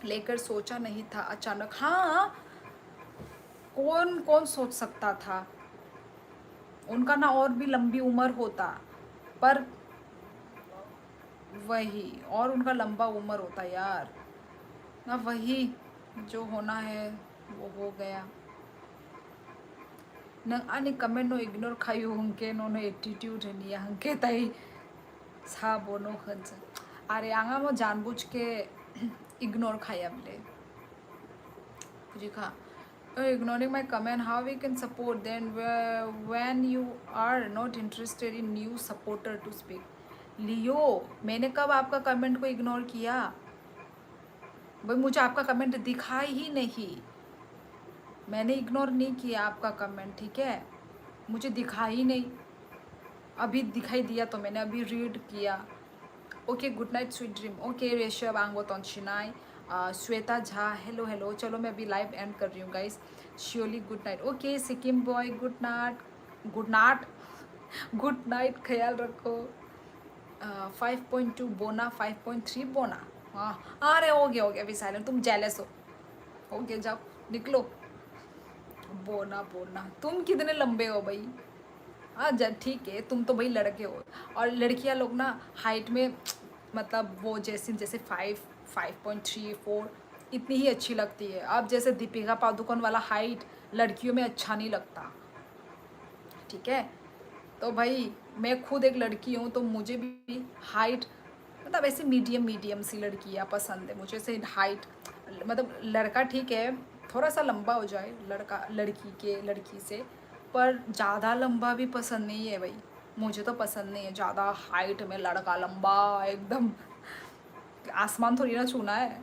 लेकर सोचा नहीं था अचानक। हाँ, कौन कौन सोच सकता था, उनका ना और भी लंबी उम्र होता, पर वही, और उनका लंबा उम्र होता यार ना, वही जो होना है वो हो गया। नंग आनी कमेंट नो इग्नोर खायु हंके नो नो एटीट्यूड है नहीं हंके ताई सा बोनो खंच। अरे आंगा मो जानबूझ के इग्नोर खाया बोले, बुझी खा ignoring my comment, how we can support then when you are not interested in new supporter to speak. लियो, मैंने कब आपका कमेंट को इग्नोर किया भाई? मुझे आपका कमेंट दिखा ही नहीं, मैंने इग्नोर नहीं किया आपका कमेंट, ठीक है? मुझे दिखा ही नहीं, अभी दिखाई दिया तो मैंने अभी रीड किया. Okay, good night sweet dream. Okay Rishabh आंगो तोंशिनाई, श्वेता झा, हेलो हेलो. चलो मैं अभी लाइव एंड कर रही हूँ guys. Surely good night. Okay Sikkim boy, good night. Good night. Good night, ख्याल रखो. 5.2 बोना, 5.3 बोना. हाँ, अरे हो गया अभी साइलेंट. तुम जेलस हो गया, जाओ निकलो. बोना बोना, तुम कितने लंबे हो भाई? हाँ जब ठीक है, तुम तो भाई लड़के हो, और लड़कियां लोग ना हाइट में मतलब वो जैसे जैसे 5.3 4 इतनी ही अच्छी लगती है. अब जैसे दीपिका पादुकोण वाला हाइट लड़कियों में अच्छा नहीं लगता, ठीक है? तो भाई मैं खुद एक लड़की हूँ, तो मुझे भी हाइट मतलब ऐसे मीडियम सी लड़कियाँ पसंद है मुझे. ऐसे हाइट मतलब लड़का ठीक है थोड़ा सा लंबा हो जाए लड़का लड़की से, पर ज़्यादा लंबा भी पसंद नहीं है भाई. मुझे तो पसंद नहीं है ज़्यादा हाइट में लड़का लंबा एकदम. आसमान थोड़ी ना छूना है.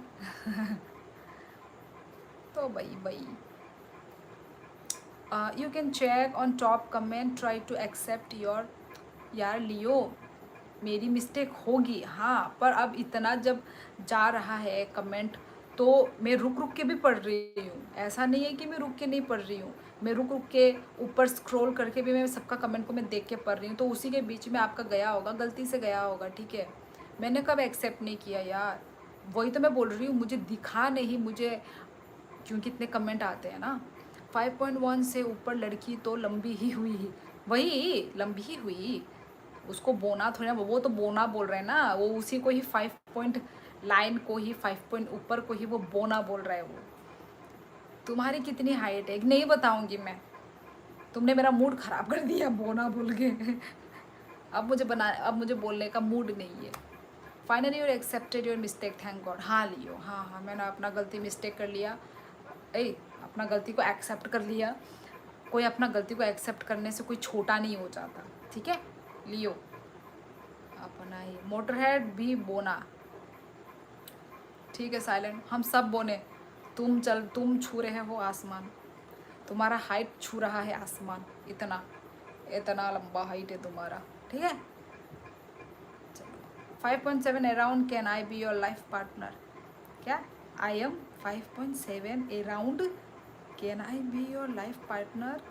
तो भाई you can check on top comment, try to accept your. यार लियो, मेरी मिस्टेक होगी हाँ, पर अब इतना जब जा रहा है कमेंट तो मैं रुक के भी पढ़ रही हूँ. ऐसा नहीं है कि मैं रुक के नहीं पढ़ रही हूँ, मैं रुक के ऊपर स्क्रॉल करके भी मैं सबका कमेंट को मैं देख के पढ़ रही हूँ. तो उसी के बीच में आपका गया होगा, गलती से गया होगा, ठीक है? मैंने कब एक्सेप्ट नहीं किया यार, वही तो मैं बोल रही हूँ, मुझे दिखा नहीं मुझे, क्योंकि इतने कमेंट आते हैं ना. 5.1 से ऊपर लड़की तो लंबी ही हुई, वही लंबी ही हुई. उसको बोना थोड़ी ना, वो तो बोना बोल रहे हैं ना, वो उसी को ही 5 पॉइंट लाइन को ही 5 पॉइंट ऊपर को ही वो बोना बोल रहा है. वो तुम्हारी कितनी हाइट है नहीं बताऊंगी मैं, तुमने मेरा मूड खराब कर दिया बोना बोल के. अब मुझे बोलने का मूड नहीं है. Finally you're accepted your mistake, thank God. हाँ लियो, हाँ मैंने अपना गलती मिस्टेक कर लिया. अपना गलती को एक्सेप्ट कर लिया. कोई अपना गलती को एक्सेप्ट करने से कोई छोटा नहीं हो जाता, ठीक है लियो? अपना ही मोटरहेड भी बोना, ठीक है साइलेंट. हम सब बोने. तुम छू रहे हो आसमान, तुम्हारा हाइट छू रहा है आसमान, इतना इतना लंबा हाइट है तुम्हारा, ठीक है? चलो 5.7 around, can I be your life partner? क्या I am 5.7 around, can I be your life partner?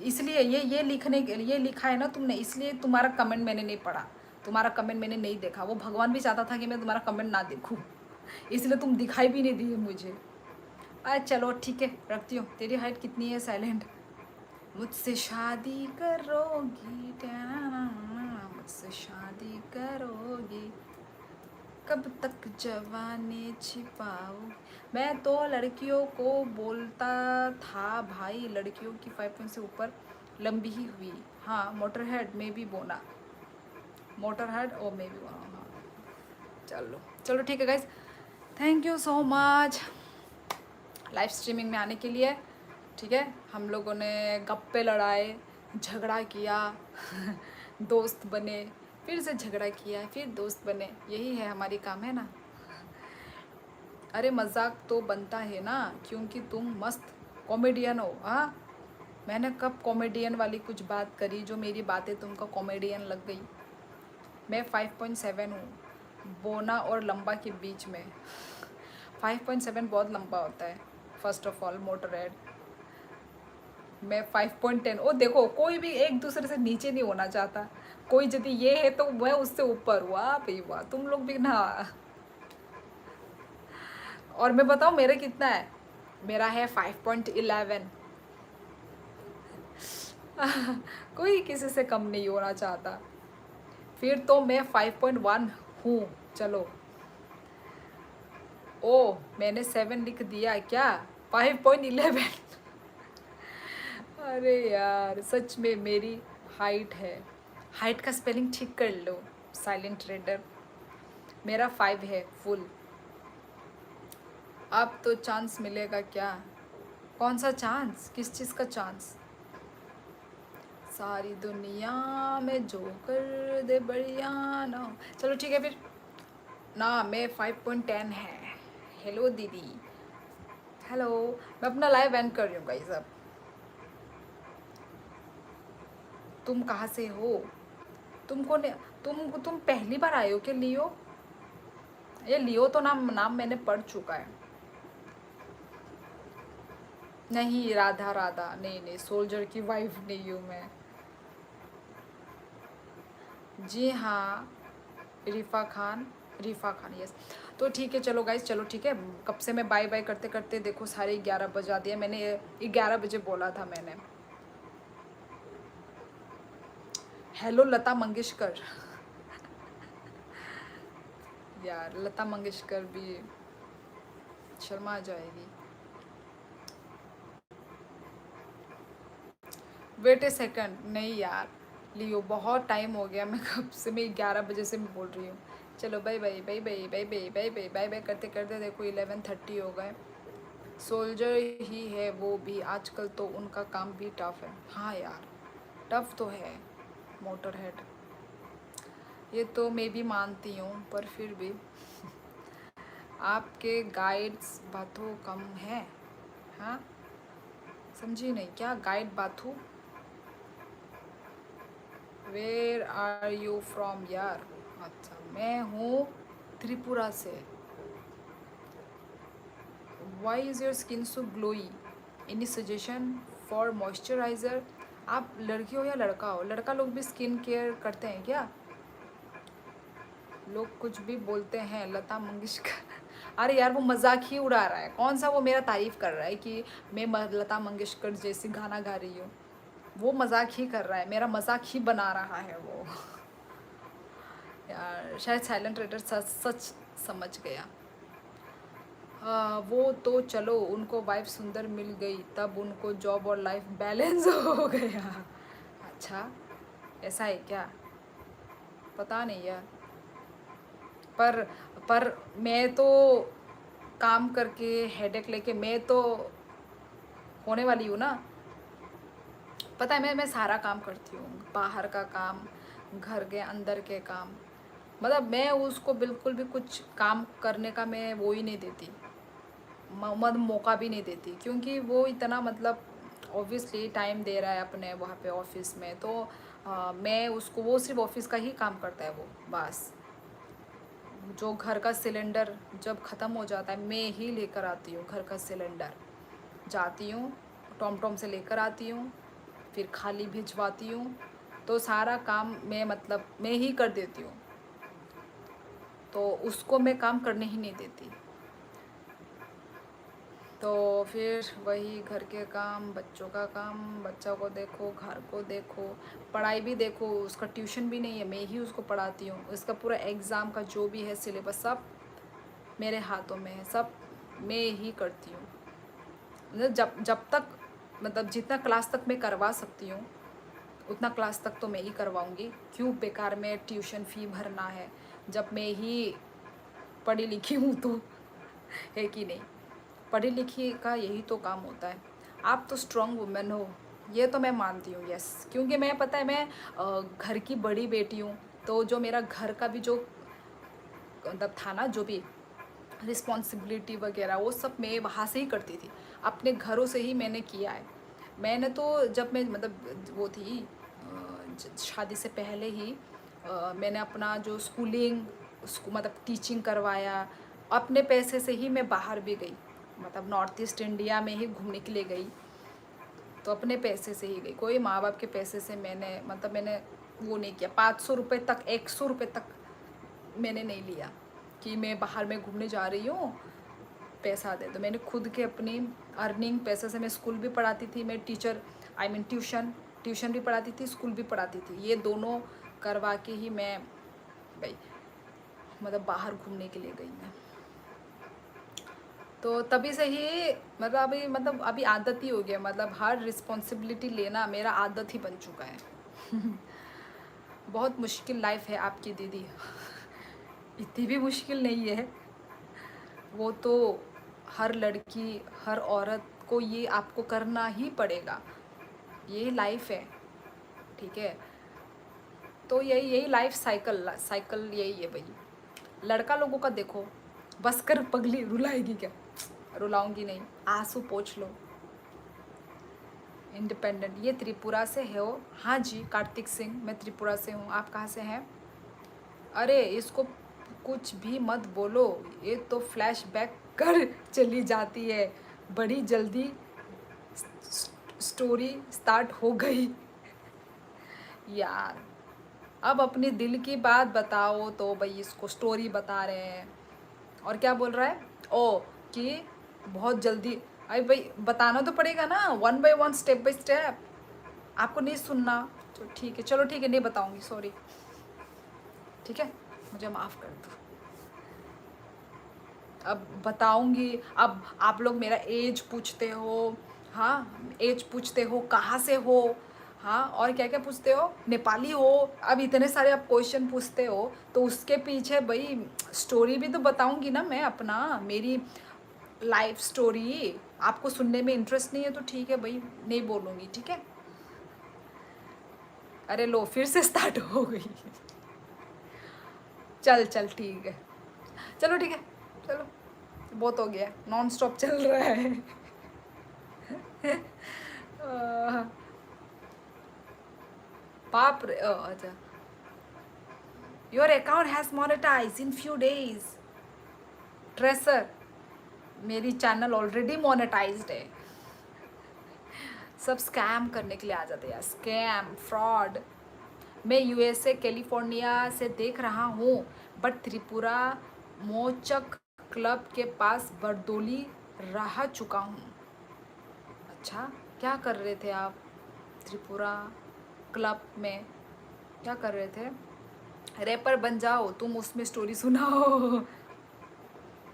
इसलिए ये लिखने के लिए लिखा है ना तुमने, इसलिए तुम्हारा कमेंट मैंने नहीं पढ़ा, तुम्हारा कमेंट मैंने नहीं देखा. वो भगवान भी चाहता था कि मैं तुम्हारा कमेंट ना देखूं, इसलिए तुम दिखाई भी नहीं दिए मुझे. अरे चलो ठीक है, रखती हूँ. तेरी हाइट कितनी है साइलेंट? मुझसे शादी करोगी, मुझसे शादी करोगी, कब तक जवानी छिपाओ. मैं तो लड़कियों को बोलता था भाई, लड़कियों की 5 से ऊपर लंबी ही हुई. हाँ मोटरहेड में भी बोना, मोटरहेड और में भी बोना. हाँ चलो चलो ठीक है guys, thank you so much live streaming में आने के लिए, ठीक है? हम लोगों ने गप्पे लड़ाए, झगड़ा किया, दोस्त बने, फिर से झगड़ा किया, फिर दोस्त बने. यही है हमारी काम, है ना? अरे मजाक तो बनता है ना, क्योंकि तुम मस्त कॉमेडियन हो. हाँ मैंने कब कॉमेडियन वाली कुछ बात करी जो मेरी बातें तुमको कॉमेडियन लग गई? मैं 5.7 हूँ, बोना और लंबा के बीच में. 5.7 बहुत लंबा होता है फर्स्ट ऑफ ऑल मोटरहेड. मैं 5.10. ओ देखो, कोई भी एक दूसरे से नीचे नहीं होना चाहता. कोई यदि ये है तो मैं उससे ऊपर. वाह भाई वाह, तुम लोग भी ना. और मैं बताऊँ मेरा कितना है? मेरा है 5.11. कोई किसी से कम नहीं होना चाहता. फिर तो मैं 5.1 हूँ. चलो ओ मैंने 7 लिख दिया क्या? 5.11. अरे यार सच में मेरी हाइट है. हाइट का स्पेलिंग ठीक कर लो साइलेंट रेडर. मेरा 5 है फुल. अब तो चांस मिलेगा क्या? कौन सा चांस, किस चीज़ का चांस? सारी दुनिया में जो कर दे बढ़िया ना। चलो ठीक है फिर ना, मैं 5.10 है। हेलो दीदी, हेलो। मैं अपना लाइव एंड कर रही हूँ गाइस अब। तुम कहाँ से हो? तुमको ने तुम पहली बार आए हो क्या लियो? ये लियो तो नाम नाम मैंने पढ़ चुका है। नहीं राधा राधा, नहीं नहीं, सोल्जर की वाइफ नहीं हूँ मैं। जी हाँ, रिफ़ा खान, रिफ़ा खान, यस। तो ठीक है चलो गाइस, चलो ठीक है। कब से मैं बाय बाय करते करते देखो साढ़े 11 बजा दिया। मैंने 11 बजे बोला था मैंने। हेलो लता मंगेशकर। यार लता मंगेशकर भी शर्मा जाएगी। वेट ए सेकंड, नहीं यार लियो, बहुत टाइम हो गया। मैं कब से, मैं 11 बजे से मैं बोल रही हूँ। चलो bye bye bye bye bye bye bye bye bye bye करते करते देखो 11:30 हो गए। सोल्जर ही है वो भी, आजकल तो उनका काम भी टफ है। हाँ यार टफ तो है, मोटर हेड। ये तो मैं भी मानती हूँ, पर फिर भी आपके गाइड्स बातों कम है। हाँ समझी नहीं, क्या गाइड बाथू? वेयर आर यू फ्रॉम यार? अच्छा मैं हूँ त्रिपुरा से। Why is your skin so glowy? Any suggestion for moisturizer? आप लड़की हो या लड़का हो? लड़का लोग भी स्किन केयर करते हैं क्या? लोग कुछ भी बोलते हैं लता मंगेशकर। अरे यार वो मजाक ही उड़ा रहा है। कौन सा वो मेरा तारीफ कर रहा है कि मैं लता मंगेशकर जैसी गाना गा रही हूँ? वो मजाक ही कर रहा है, मेरा मजाक ही बना रहा है वो। यार शायद साइलेंट रेटर सच सच समझ गया। वो तो चलो उनको वाइफ सुंदर मिल गई, तब उनको जॉब और लाइफ बैलेंस हो गया। अच्छा ऐसा है क्या? पता नहीं यार। पर पर मैं तो काम करके हेडेक लेके मैं तो होने वाली हूँ ना। पता है मैं सारा काम करती हूँ, बाहर का काम, घर के अंदर के काम। मतलब मैं उसको बिल्कुल भी कुछ काम करने का मैं वो ही नहीं देती, मौका भी नहीं देती, क्योंकि वो इतना मतलब ऑब्वियसली टाइम दे रहा है अपने वहाँ पे ऑफिस में। तो मैं उसको, वो सिर्फ ऑफिस का ही काम करता है वो बस। जो घर का सिलेंडर जब ख़त्म हो जाता है मैं ही लेकर आती हूँ घर का सिलेंडर। जाती हूँ टॉम टॉम से लेकर आती हूँ, फिर खाली भिजवाती हूँ। तो सारा काम मैं मतलब मैं ही कर देती हूँ, तो उसको मैं काम करने ही नहीं देती। तो फिर वही घर के काम, बच्चों का काम, बच्चों को देखो, घर को देखो, पढ़ाई भी देखो। उसका ट्यूशन भी नहीं है, मैं ही उसको पढ़ाती हूँ। उसका पूरा एग्ज़ाम का जो भी है सिलेबस सब मेरे हाथों में है, सब मैं ही करती हूँ। मतलब जब जब तक मतलब जितना क्लास तक मैं करवा सकती हूँ उतना क्लास तक तो मैं ही करवाऊँगी। क्यों बेकार में ट्यूशन फ़ी भरना है जब मैं ही पढ़ी लिखी हूँ तो, है कि नहीं? पढ़ी लिखी का यही तो काम होता है। आप तो स्ट्रॉन्ग वुमेन हो, ये तो मैं मानती हूँ, यस। क्योंकि मैं, पता है मैं घर की बड़ी बेटी हूँ। तो जो मेरा घर का भी जो मतलब था ना, जो भी रिस्पॉन्सिबिलिटी वगैरह वो सब मैं वहाँ से ही करती थी, अपने घरों से ही मैंने किया है। मैंने तो जब मैं मतलब वो थी शादी से पहले ही मैंने अपना जो स्कूलिंग उसको मतलब टीचिंग करवाया। अपने पैसे से ही मैं बाहर भी गई, मतलब नॉर्थ ईस्ट इंडिया में ही घूमने के लिए गई। तो अपने पैसे से ही गई, कोई माँ बाप के पैसे से मैंने मतलब मैंने वो नहीं किया। 500 रुपये तक, 100 रुपये तक मैंने नहीं लिया कि मैं बाहर में घूमने जा रही हूँ पैसा दे दो। मैंने खुद के अपनी अर्निंग पैसे से मैं स्कूल भी पढ़ाती थी, मैं टीचर आई मीन ट्यूशन भी पढ़ाती थी, स्कूल भी पढ़ाती थी। ये दोनों करवा के ही मैं गई, मतलब बाहर घूमने के लिए गई मैं। तो तभी से ही मतलब अभी आदत ही हो गया, मतलब हर रिस्पॉन्सिबिलिटी लेना मेरा आदत ही बन चुका है। बहुत मुश्किल लाइफ है आपकी दीदी। इतनी भी मुश्किल नहीं है, वो तो हर लड़की, हर औरत को ये आपको करना ही पड़ेगा, ये लाइफ है, ठीक है। तो यही यही लाइफ साइकिल यही है भाई। लड़का लोगों का देखो, बस कर पगली, रुलाएगी क्या? रुलाऊंगी नहीं, आंसू पोंछ लो। इंडिपेंडेंट, ये त्रिपुरा से है हो? हाँ जी कार्तिक सिंह, मैं त्रिपुरा से हूँ। आप कहाँ से हैं? अरे इसको कुछ भी मत बोलो, ये तो फ्लैशबैक कर चली जाती है, बड़ी जल्दी स्टोरी स्टार्ट हो गई। यार अब अपने दिल की बात बताओ तो भाई इसको स्टोरी बता रहे हैं। और क्या बोल रहा है? ओ कि बहुत जल्दी, अरे भाई बताना तो पड़ेगा ना, one by one, step by step. आपको नहीं सुनना तो ठीक है, चलो ठीक है, नहीं बताऊंगी, सॉरी, ठीक है, मुझे माफ़ कर दो। अब बताऊंगी। अब आप लोग मेरा एज पूछते हो, हाँ एज पूछते हो, कहाँ से हो, हाँ और क्या क्या पूछते हो, नेपाली हो, अब इतने सारे आप क्वेश्चन पूछते हो, तो उसके पीछे भाई स्टोरी भी तो बताऊंगी ना मैं अपना, मेरी लाइफ स्टोरी। आपको सुनने में इंटरेस्ट नहीं है तो ठीक है भाई, नहीं बोलूँगी, ठीक है। अरे लो फिर से स्टार्ट हो गई। चल चल ठीक है, चलो ठीक है, चलो बहुत हो गया, नॉन स्टॉप चल रहा है। आह, बाप रे, अच्छा, your account has monetize in few days. ट्रेसर, मेरी चैनल ऑलरेडी मोनेटाइज्ड है। सब स्कैम करने के लिए आ जाते हैं, स्कैम फ्रॉड। मैं यूएसए कैलिफोर्निया से देख रहा हूँ, बट त्रिपुरा मोचक क्लब के पास बरदोली रह चुका हूँ। अच्छा, क्या कर रहे थे आप त्रिपुरा क्लब में? क्या कर रहे थे? रैपर बन जाओ तुम, उसमें स्टोरी सुनाओ।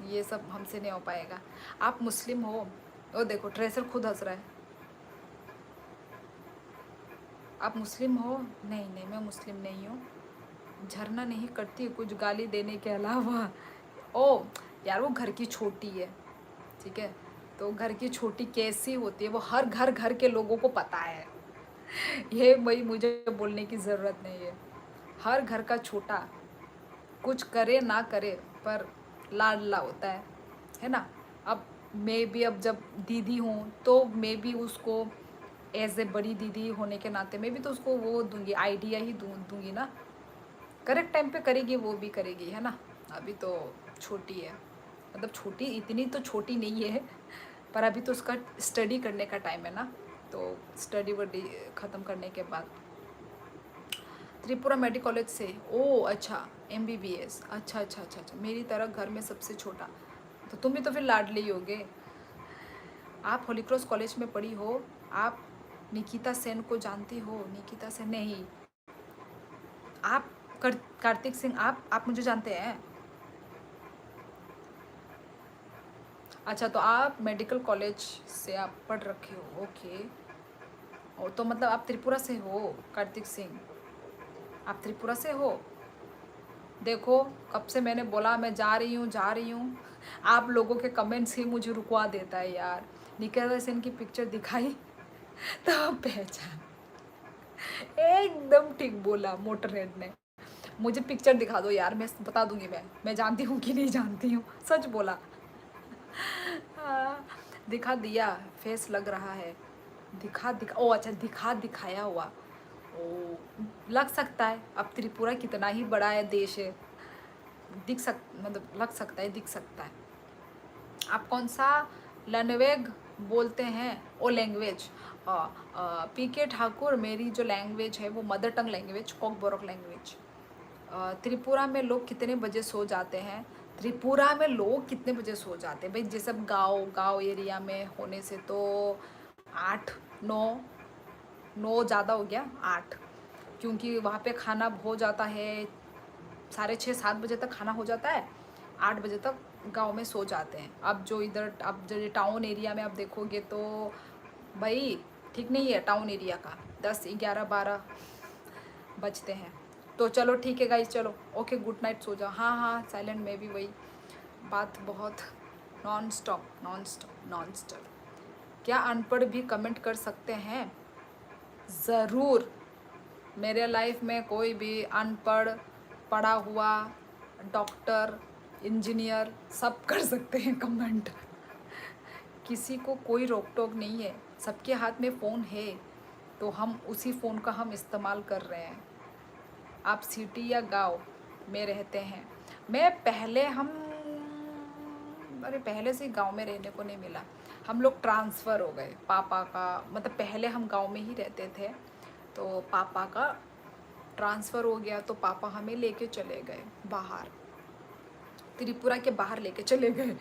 ये सब हमसे नहीं हो पाएगा। आप मुस्लिम हो? ओ देखो ट्रेसर खुद हंस रहा है। आप मुस्लिम हो? नहीं नहीं, मैं मुस्लिम नहीं हूँ। झरना नहीं करती कुछ गाली देने के अलावा। ओ यार वो घर की छोटी है, ठीक है, तो घर की छोटी कैसी होती है वो हर घर के लोगों को पता है। ये भाई मुझे बोलने की ज़रूरत नहीं है। हर घर का छोटा कुछ करे ना करे पर लाडला होता है ना। अब मैं भी अब जब दीदी हूँ तो मैं भी उसको एज ए बड़ी दीदी होने के नाते मैं भी तो उसको वो दूंगी, आइडिया ही दूंगी ना। करेक्ट टाइम पे करेगी वो भी करेगी, है ना। अभी तो छोटी है, मतलब छोटी इतनी तो छोटी नहीं है, पर अभी तो उसका स्टडी करने का टाइम है ना, तो स्टडी वडी ख़त्म करने के बाद। त्रिपुरा मेडिकल कॉलेज से? ओ अच्छा, एमबीबीएस, अच्छा अच्छा अच्छा अच्छा, मेरी तरह घर में सबसे छोटा, तो तुम भी तो फिर लाडली ही होगे। आप होली क्रॉस कॉलेज में पढ़ी हो? आप निकिता सेन को जानती हो? निकिता सेन नहीं। आप कार्तिक सिंह, आप मुझे जानते हैं? अच्छा, तो आप मेडिकल कॉलेज से आप पढ़ रखे हो, ओके। ओ तो मतलब आप त्रिपुरा से हो कार्तिक सिंह? आप त्रिपुरा से हो? देखो कब से मैंने बोला मैं जा रही हूँ जा रही हूँ, आप लोगों के कमेंट्स ही मुझे रुकवा देता है यार। निकिता सेन की पिक्चर दिखाई तो पहचान, एकदम ठीक बोला मोटर हेड ने। मुझे पिक्चर दिखा दो यार, मैं बता दूंगी मैं जानती हूँ कि नहीं जानती हूँ, सच बोला। हाँ, दिखा दिया, फेस लग रहा है। दिखा ओ अच्छा, दिखाया हुआ। ओ लग सकता है, अब त्रिपुरा कितना ही बड़ा है देश है, मतलब लग सकता है, दिख सकता है। आप कौन सा लैंग्वेज बोलते हैं? ओ लैंग्वेज, पीके ठाकुर, मेरी जो लैंग्वेज है वो mother tongue language, Kokborok language. Tripura में लोग कितने बजे सो जाते हैं? त्रिपुरा में लोग कितने बजे सो जाते हैं भाई? जैसे गांव एरिया में होने से तो 8 9, 9 ज़्यादा हो गया, 8, क्योंकि वहाँ पे खाना हो जाता है 6:30 7 बजे तक खाना हो जाता है, 8 बजे तक गांव में सो जाते हैं। अब जो इधर अब जो टाउन एरिया में आप देखोगे तो भाई ठीक नहीं है, टाउन एरिया का 10 11 12 बजते हैं। तो चलो ठीक है गाइस, चलो ओके, गुड नाइट, सो जाओ। हाँ हाँ साइलेंट में भी वही बात, बहुत non stop non stop non stop. क्या अनपढ़ भी कमेंट कर सकते हैं? ज़रूर। मेरे लाइफ में कोई भी अनपढ़, पढ़ा हुआ, डॉक्टर, इंजीनियर सब कर सकते हैं कमेंट। किसी को कोई रोक टोक नहीं है। सबके हाथ में फ़ोन है, तो हम उसी फ़ोन का हम इस्तेमाल कर रहे हैं। आप सिटी या गांव में रहते हैं। मैं पहले हम अरे पहले से गांव में रहने को नहीं मिला। हम लोग ट्रांसफ़र हो गए पापा का, मतलब पहले हम गांव में ही रहते थे, तो पापा का ट्रांसफ़र हो गया, तो पापा हमें लेके चले गए बाहर, त्रिपुरा के बाहर लेके चले गए।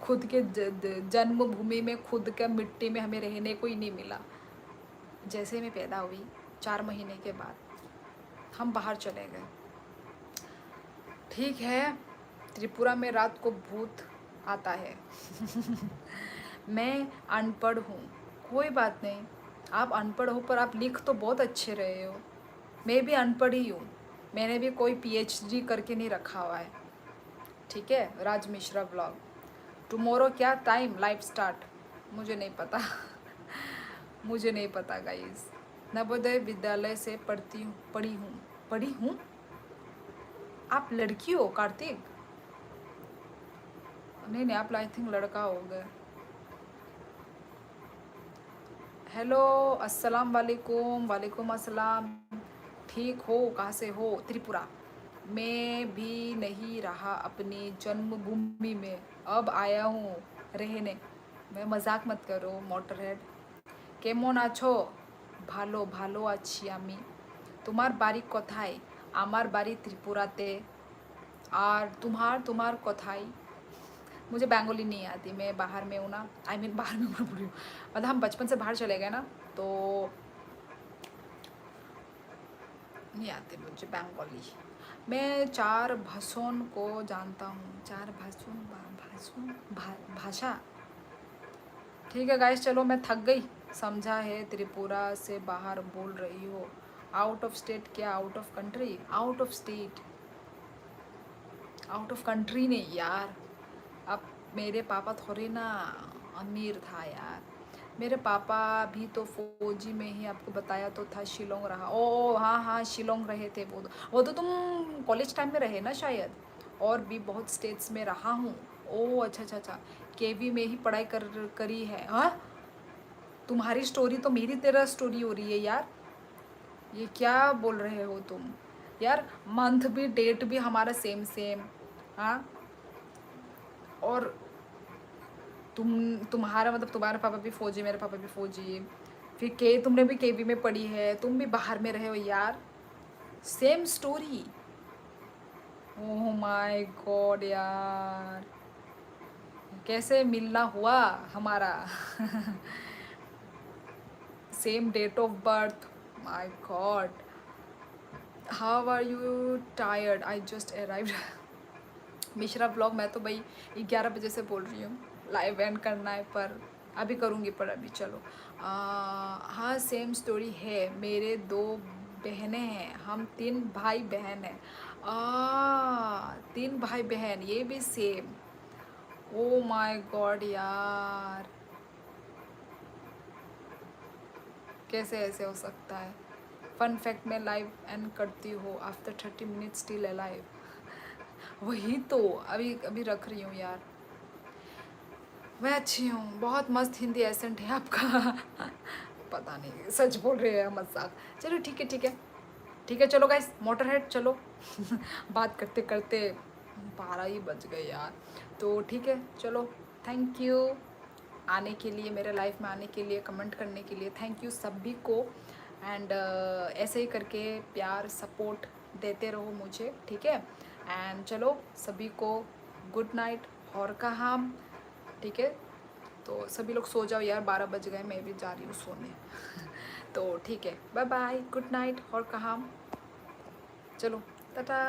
खुद के जन्मभूमि में, खुद के मिट्टी में हमें रहने को ही नहीं मिला। जैसे मैं पैदा हुई 4 महीने के बाद हम बाहर चले गए। ठीक है, त्रिपुरा में रात को भूत आता है। मैं अनपढ़ हूँ, कोई बात नहीं। आप अनपढ़ हो पर आप लिख तो बहुत अच्छे रहे हो। मैं भी अनपढ़ ही हूँ, मैंने भी कोई पीएचडी करके नहीं रखा हुआ है। ठीक है, राज मिश्रा ब्लॉग। टुमारो क्या टाइम लाइव स्टार्ट? मुझे नहीं पता। मुझे नहीं पता गाइस। नवोदय विद्यालय से पढ़ी हूँ। आप लड़की हो कार्तिक? नहीं, आप आई थिंक लड़का हो गए। हेलो, अस्सलाम वालेकुम। वालेकुम अस्सलाम। ठीक हो? कहाँ से हो? त्रिपुरा। मैं भी नहीं रहा अपनी जन्मभूमि में, अब आया हूँ रहने। मैं मजाक मत करो मोटरहेड। কেমন আছো? ভালো ভালো আছি আমি। তোমার বাড়ি কোথায়? আমার বাড়ি ত্রিপুরাতে। আর তোমার কোথায়? मुझे बंगाली नहीं आती, मैं बाहर में हूँ ना, आई मीन बाहर में बोल रही हूँ, मतलब हम बचपन से बाहर चले गए ना, तो नहीं आती मुझे बंगाली। मैं 4 भाषाओं को जानता हूँ। 4 भाषा। ठीक है गाइस, चलो मैं थक गई। समझा है त्रिपुरा से बाहर बोल रही हो। आउट ऑफ स्टेट क्या? Out of country? Out of state, out of country नहीं यार। अब मेरे पापा थोड़े ना अमीर था यार। मेरे पापा भी तो फौजी में ही, आपको बताया तो था, शिलोंग रहा। ओ हाँ हाँ, शिलोंग रहे थे वो तो तुम कॉलेज टाइम में रहे ना शायद। और भी बहुत स्टेट्स में रहा हूँ। ओ अच्छा अच्छा अच्छा, केवी में ही पढ़ाई करी है। हाँ, तुम्हारी स्टोरी तो मेरी तरह स्टोरी हो रही है यार। ये क्या बोल रहे हो तुम यार? मंथ भी डेट भी हमारा सेम सेम। हाँ, और तुम्हारा मतलब तुम्हारे पापा भी फौजी, मेरे पापा भी फौजी। फिर तुमने भी केवी में पढ़ी है, तुम भी बाहर में रहे हो यार। Same story. Oh my God यार, कैसे मिलना हुआ हमारा। Same date of birth. My God. How are you tired? I just arrived. Mishra blog, मैं तो भाई 11 बजे से बोल रही हूँ, लाइव एंड करना है, पर अभी करूँगी, पर अभी चलो। हाँ, सेम स्टोरी है। मेरे 2 बहनें हैं, हम 3 भाई बहन हैं। 3 भाई बहन, ये भी सेम। ओ माय गॉड यार, कैसे ऐसे हो सकता है? फन फैक्ट, मैं लाइव एंड करती हूँ आफ्टर 30 मिनट्स स्टिल अलाइव। वही तो अभी अभी रख रही हूँ यार। मैं अच्छी हूँ, बहुत मस्त हिंदी एसेंट है आपका। पता नहीं, सच बोल रहे हैं मजाक। चलो ठीक है ठीक है ठीक है, चलो गाइस, मोटरहेड चलो। बात करते करते 12 ही बज गए यार। तो ठीक है चलो, थैंक यू आने के लिए, मेरे लाइफ में आने के लिए, कमेंट करने के लिए थैंक यू सभी को। एंड ऐसे ही करके प्यार सपोर्ट देते रहो मुझे, ठीक है। एंड चलो सभी को गुड नाइट और कहा, ठीक है। तो सभी लोग सो जाओ यार, 12 बज गए, मैं भी जा रही हूँ सोने। तो ठीक है, बाय बाय, गुड नाइट और कहा, चलो टाटा।